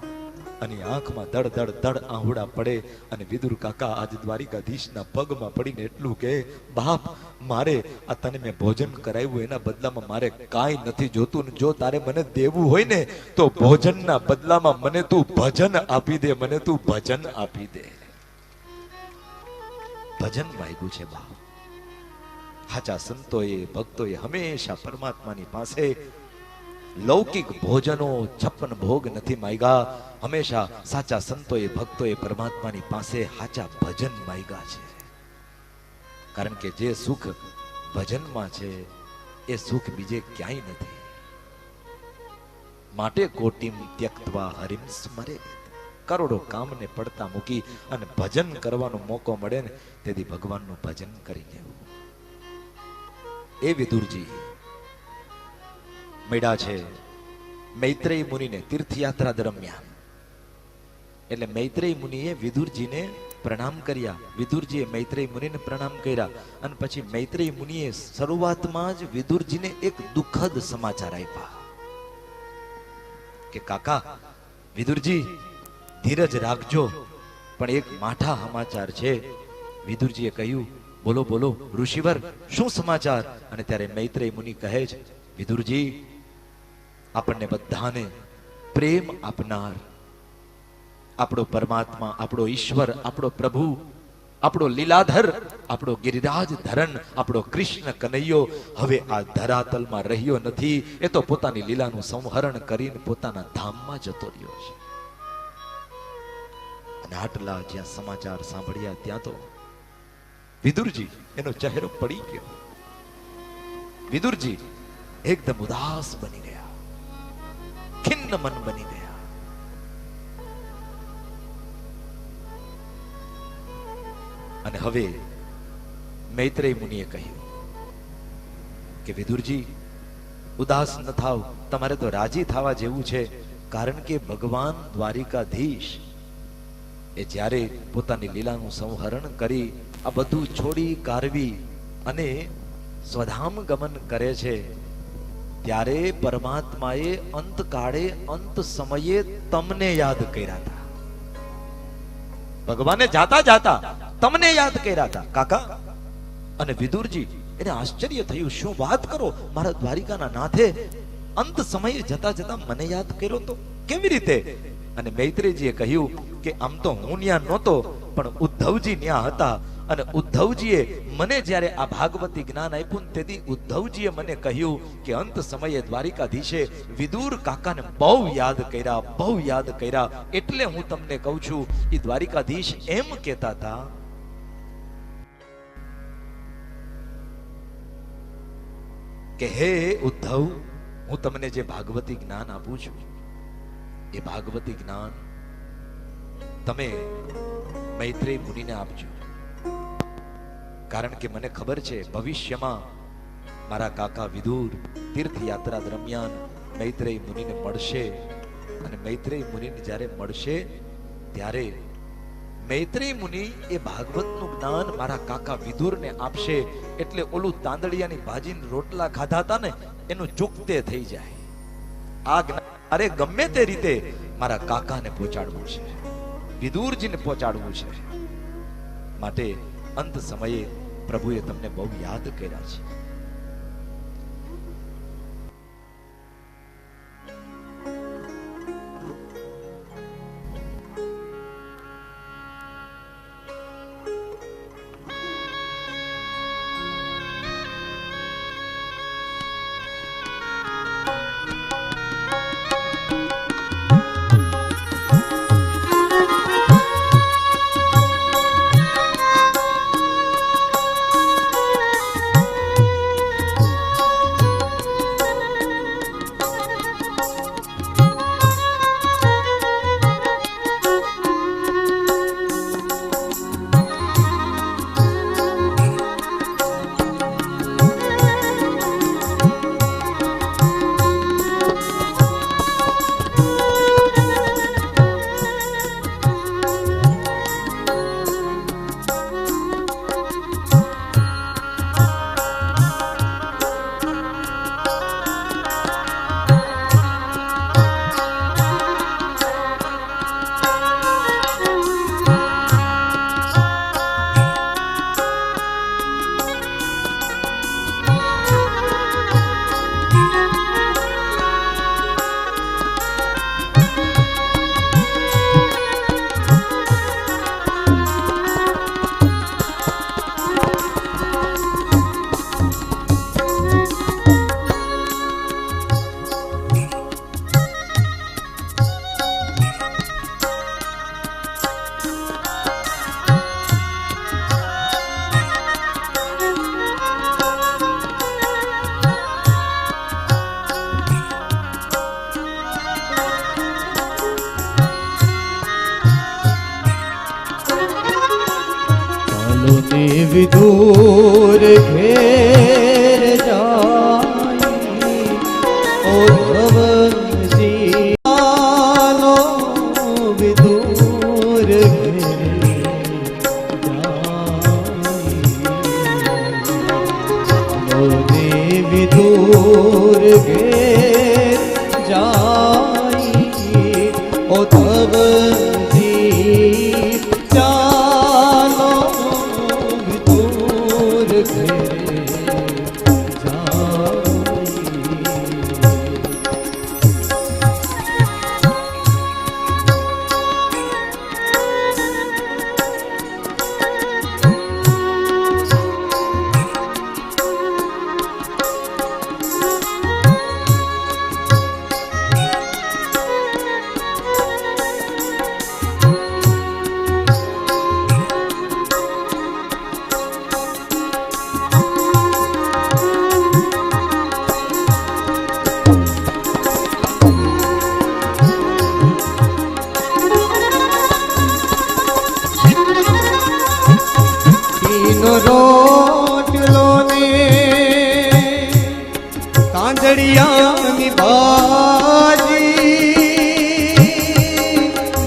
Speaker 1: અને આંખમાં દડ દડ દડ આહુડા પડે અને વિદુર કાકા આજ દ્વારિકાધીશના પગમાં પડીને એટલું કહે, બાપ મારે આ તને મેં ભોજન કરાવ્યું એના બદલામાં મારે કાંઈ નથી જોતું, ને જો તારે મને દેવું હોય ને તો ભોજનના બદલામાં મને તું ભજન આપી દે, મને તું ભજન આપી દે. ભજન માંગ્યું છે બાપ. સાચા સંતોએ ભક્તોએ હંમેશા પરમાત્માની પાસે લૌકિક ભોજનો 56 ભોગ નથી માંગ્યા. હંમેશા સાચા સંતોએ ભક્તોએ પરમાત્માની પાસે સાચા ભજન માંગ્યા છે. કારણ કે જે સુખ ભજનમાં છે એ સુખ બીજે ક્યાંય નથી. માટે કોટિમ ત્યક્તવા હરિમ સ્મરે. કરોડો કામને પડતા મૂકી અને ભજન કરવાનો મોકો મળે ને તેથી ભગવાનનું ભજન કરી લેવું. એ વિદુરજી મળ્યા છે મૈત્રેય મુનિને તીર્થયાત્રા દરમિયાન. એટલે મૈત્રેય મુનિએ વિદુરજીને પ્રણામ કર્યા, વિદુરજીએ મૈત્રેય મુનિને પ્રણામ કર્યા. અને પછી મૈત્રેય મુનિએ શરૂઆતમાં જ વિદુરજીને એક દુઃખદ સમાચાર આપ્યા કે કાકા વિદુરજી ધીરજ રાખજો, પણ એક માઠા સમાચાર છે. વિદુરજીએ કહ્યું, બોલો બોલો ઋષિવર, શું સમાચાર? અને ત્યારે મૈત્રેય મુનિ કહે છે, વિદુરજી આપણને બધાને પ્રેમ આપનાર આપણો પરમાત્મા, આપણો ઈશ્વર, આપણો પ્રભુ, આપણો લીલાધર, આપણો ગિરિરાજ ધરણ, આપણો કૃષ્ણ કનૈયો હવે આ ધરાતલમાં રહ્યો નથી. એ તો પોતાની લીલાનું સંહરણ કરીને પોતાના ધામમાં જતો રહ્યો છે. અને આટલા જ્યાં સમાચાર સાંભળ્યા ત્યાં તો વિદુરજી એનો ચહેરો પડી ગયો. વિદુરજી એકદમ ઉદાસ બની ગયા, ખિન્ન મન બની ગયા. અને હવે મૈત્રેય મુનિએ કહ્યું કે વિદુરજી ઉદાસ ન થાવ, તમારે તો રાજી થવા જેવું છે. કારણ કે ભગવાન દ્વારિકાધીશ એ જ્યારે પોતાની લીલાનું સંહરણ કરી આ બધું છોડી કારવી અને સ્વધામ ગમન કરે છે ત્યારે પરમાત્માએ અંતકાળે અંત સમયે તમને યાદ કર્યા હતા. ભગવાને જાતા જાતા તમને યાદ કર્યા હતા કાકા. અને વિદુરજી એને આશ્ચર્ય થયું, શું વાત કરો, મારા દ્વારિકાના નાથે અંત સમયે જતા જતા મને યાદ કર્યો તો કેવી રીતે? અને મૈત્રેયજીએ કહ્યું કે આમ તો હું ન્યા નહોતો, પણ ઉદ્ધવજી ન્યા હતા. અને ઉદ્ધવજીએ મને જ્યારે આ ભાગવતી જ્ઞાન આપ્યું ને તેથી ઉદ્ધવજીએ મને કહ્યું કે અંત સમયે દ્વારિકાધીશે વિદુર કાકાને બહુ યાદ કર્યા, બહુ યાદ કર્યા. એટલે હું તમને કહું છું, એ દ્વારિકાધીશ એમ કહેતા હતા કે હે ઉદ્ધવ, હું તમને જે ભાગવતી જ્ઞાન આપું છું એ ભાગવતી જ્ઞાન તમે મૈત્રેય મુનિને આપજો. કારણ કે મને ખબર છે ભવિષ્યમાં મારા કાકા વિદુર તીર્થયાત્રા દરમિયાન મૈત્રેય મુનિને મળશે. અને મૈત્રેય મુનિને જ્યારે મળશે ત્યારે મૈત્રેય મુનિ એ ભાગવતનું જ્ઞાન મારા કાકા વિદુરને આપશે. એટલે ઓલું તાંદડિયાની ભાજીને રોટલા ખાધા હતા ને એનું ચૂકતે થઈ જાય. આ જ્ઞાન અરે ગમે તે રીતે મારા કાકાને પહોંચાડવું છે, વિદુરજીને પહોંચાડવું છે. માટે અંત સમયે પ્રભુએ તમને બહુ યાદ કર્યા છે.
Speaker 2: लोने विदूर घेर जाई ओ भवजी लो विदूर घेर जाई लोने विदूर घेर जाई ओ भवजी चालो विदूर घेर जाई। रोटलो ने कांजड़ियानी भाजी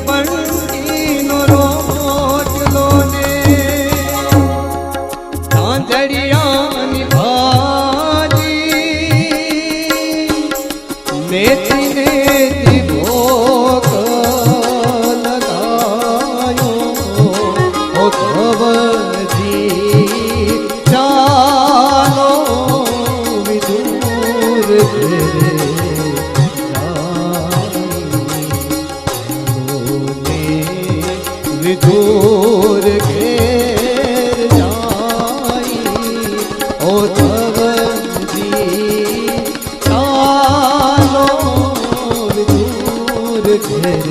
Speaker 2: पंडीनो रोटलो ने कांजड़ियानी भाजी नेति नेति भोग लगायो ओ भवजी चालो विदूर घेर जाई लोने विदूर घेर जाई ओ भवजी चालो विदूर घेर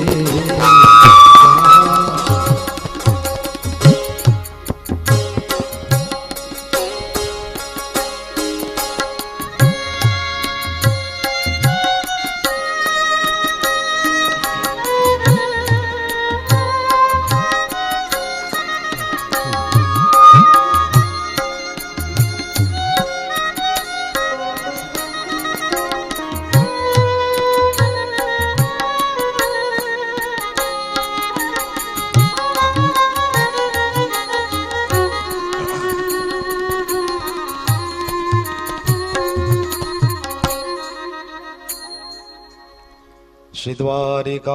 Speaker 1: श्री द्वारिकाधीश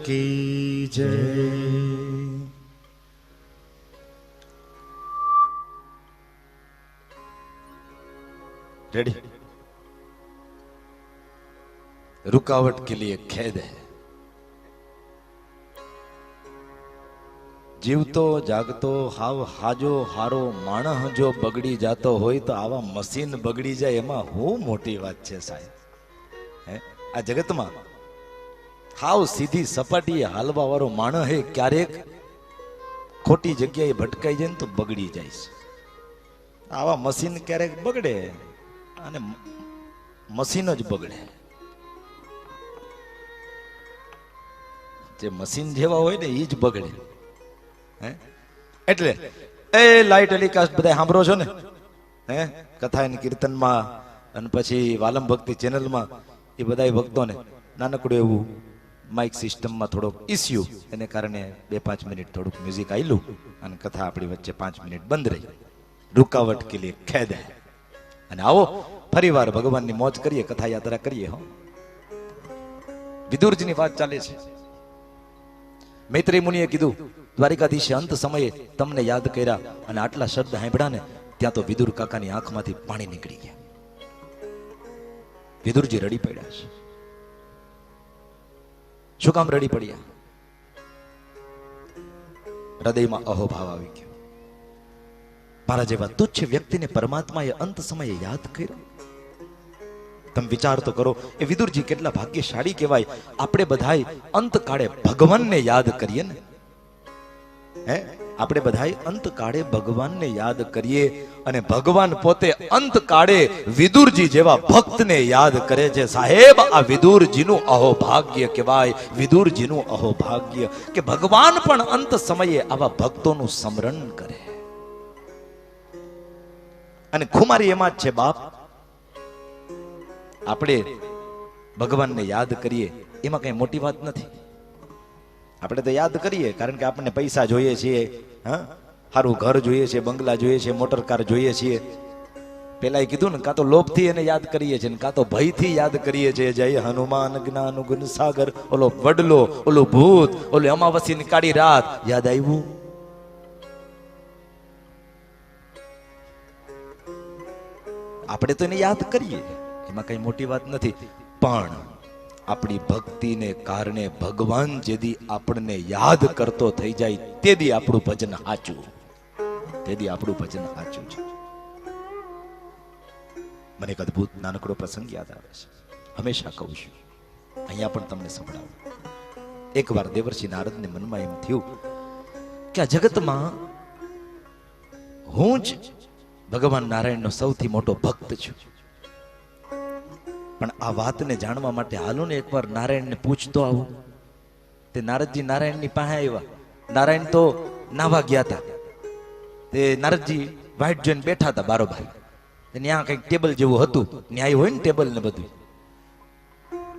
Speaker 1: की जय। रेडी? रुकावट के लिए खेद है। जीवतो जागतो हाव हाजो हारो माणस जो बगड़ी जातो होय तो आवा मशीन बगड़ी जाए एमा हूँ मोटी बात छे साहेब। आ जगत में हाव सीधी सपाटी हालवा वाळो माणस है क्यारेक खोटी जग्याए भटकाई जाए तो बगड़ी जाए। आवा मशीन क्यारेक बगड़े अने मशीन ज बगड़े। जे मशीन जेवा होय ने ई ज बगड़े। એટલે એ લાઈટ ટેલિકાસ્ટ બધા સાંભળો છો ને કથા અને કીર્તનમાં અને પછી વાલમ ભક્તિ ચેનલમાં એ બધા ભક્તોને નાનકડું એવું માઇક સિસ્ટમમાં થોડોક ઇસ્યુ એને કારણે 2-5 મિનિટ થોડુંક મ્યુઝિક આયલું અને કથા આપણી વચ્ચે 5 મિનિટ બંધ રહી। रुकावट के लिए खेद है। અને આવો ફરીવાર ભગવાનની મોજ કરીએ, કથા યાત્રા કરીએ। હો વિદુરજીની વાત ચાલે છે। मैत्रेय मुनिए कीधु द्वारिकाधीशे अंत समये तमने याद कर्या अने आटला शब्द सांभळ्या ने त्यां तो विदुर काकानी आंखमांथी पाणी निकળી ગયા। विदुरजी रड़ी पड्या छे। शुं काम रड़ी पड्या? हृदयमां अहोभाव આવી ગયો। मारा जेवा तुच्छ व्यक्तिने परमात्माए अंत समये याद कर्यो। तम विचार तो करो ए विदुरजी केटला भाग्यशाળી कहेवाय। आपणे बधाय अंत काळे भगवान ने याद करिए ने। આપણે બધાય અંતકાળે ભગવાનને યાદ કરીએ અને ભગવાન પોતે અંતકાળે વિદુરજી જેવા ભક્તને યાદ કરે છે. સાહેબ, આ વિદુરજીનું અહોભાગ્ય કહેવાય. વિદુરજીનું અહોભાગ્ય કે ભગવાન પણ અંત સમયે આવા ભક્તોનું સ્મરણ કરે. અને ખુમારી એમાં જ છે બાપ, આપણે ભગવાનને યાદ કરીએ એમાં કઈ મોટી વાત નથી. આપણે તો યાદ કરીએ કારણ કે આપણને પૈસા જોઈએ છીએ, હા, સારું ઘર જોઈએ છે, બંગલા જોઈએ છે, મોટર કાર જોઈએ છીએ. પેલા કીધું ને, કાં તો લોભથી એને યાદ કરીએ છીએ, કાં તો ભયથી યાદ કરીએ છીએ. જય હનુમાન જ્ઞાન ગુણ સાગર, ઓલો વડલો, ઓલો ભૂત, ઓલો અમાવસ્યાની કાળી રાત યાદ આવ્યું. આપણે તો એને યાદ કરીએ, એમાં કઈ મોટી વાત નથી. પણ આપણી ભક્તિને કારણે ભગવાન જેદી આપણને યાદ કરતો થઈ જાય તેદી આપણું ભજન સાચું, તેદી આપણું ભજન સાચું છે. મને એક અદ્ભુત નાનકડો પ્રસંગ યાદ આવે છે, હંમેશા કહું છું, અહીંયા પણ તમને સંભળાવું. એકવાર દેવર્ષિ નારદને મનમાં એમ થયું કે આ જગતમાં હું જ ભગવાન નારાયણનો સૌથી મોટો ભક્ત છું. પણ આ વાતને જાણવા માટે હાલો ને એકવાર નારાયણને પૂછતો આવું. તે નારદજી નારાયણની પાસે આવ્યા. નારાયણ તો નાવા ગયા હતા. તે નારદજી વાઈટ જોઈને બેઠા હતા બારોબાર. ત્યાં કંઈક ટેબલ જેવું હતું, ન્યાય હોય ને ટેબલ ને બધું,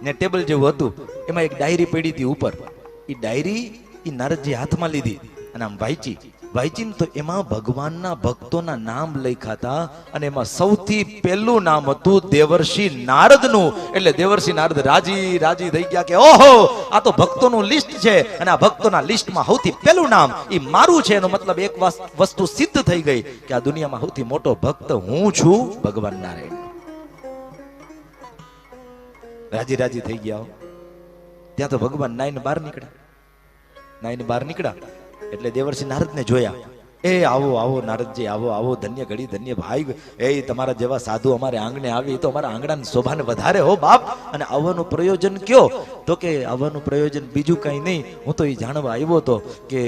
Speaker 1: ને ટેબલ જેવું હતું, એમાં એક ડાયરી પડી હતી ઉપર. એ ડાયરી એ નારદજી હાથમાં લીધી અને આમ વાંચી તો એમાં ભગવાનના ભક્તોના નામ લખ્યા હતા. અને એમાં સૌથી પહેલું નામ હતું દેવર્ષિ નારદનું. એટલે દેવર્ષિ નારદ રાજી થઈ ગયા કે ઓહો, આ તો ભક્તોનું લિસ્ટ છે અને આ ભક્તોના લિસ્ટમાં સૌથી પહેલું નામ એ મારું છે. એનો મતલબ એક વસ્તુ સિદ્ધ થઈ ગઈ કે આ દુનિયામાં સૌથી મોટો ભક્ત હું છું, ભગવાન નારાયણ. રાજી થઈ ગયા. ત્યાં તો ભગવાન નાઈને બહાર નીકળ્યા. એટલે દેવર્ષિ નારદને જોયા. એ આવો નારદજી, આવો, ધન્ય ઘડી, ધન્ય ભાઈ. એ તમારા જેવા સાધુ અમારે આંગણે આવી તો અમારા આંગણાની શોભાને વધારે હો બાપ. અને આવવાનું પ્રયોજન કયો? તો કે આવવાનું પ્રયોજન બીજું કઈ નહીં, હું તો એ જાણવા આવ્યો હતો કે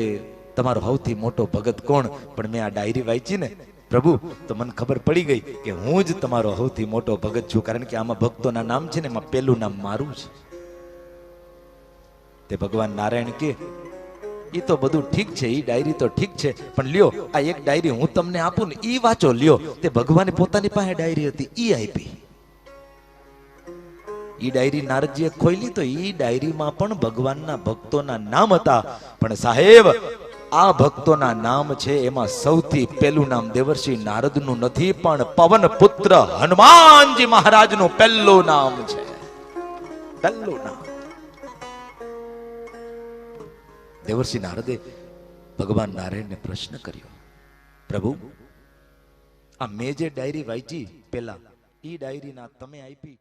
Speaker 1: તમારો સૌથી મોટો ભગત કોણ. પણ મેં આ ડાયરી વાંચી ને પ્રભુ, તો મને ખબર પડી ગઈ કે હું જ તમારો સૌથી મોટો ભગત છું. કારણ કે આમાં ભક્તોના નામ છે ને, એમાં પેલું નામ મારું છે. તે ભગવાન નારાયણ કે એ તો બધું ઠીક છે, એ ડાયરી તો ઠીક છે, પણ લ્યો આ એક ડાયરી હું તમને આપું ને, ઈ વાંચો. લ્યો, તે ભગવાને પોતાની પાસે ડાયરી હતી, ઈ આપી. ઈ ડાયરી નારદજીએ ખોલી તો ઈ ડાયરીમાં પણ ભગવાનના ભક્તોના નામ હતા. પણ સાહેબ, આ ભક્તોના નામ છે એમાં સૌથી પહેલું નામ દેવર્ષિ નારદનું નથી, પણ પવન પુત્ર હનુમાનજી મહારાજનું પહેલું નામ છે. પહેલું નામ. દેવર્ષિ નારદે ભગવાન નારાયણને પ્રશ્ન કર્યો, પ્રભુ, આ મેં જે ડાયરી વાંચી પેલા, ઈ ડાયરી ના તમે આપી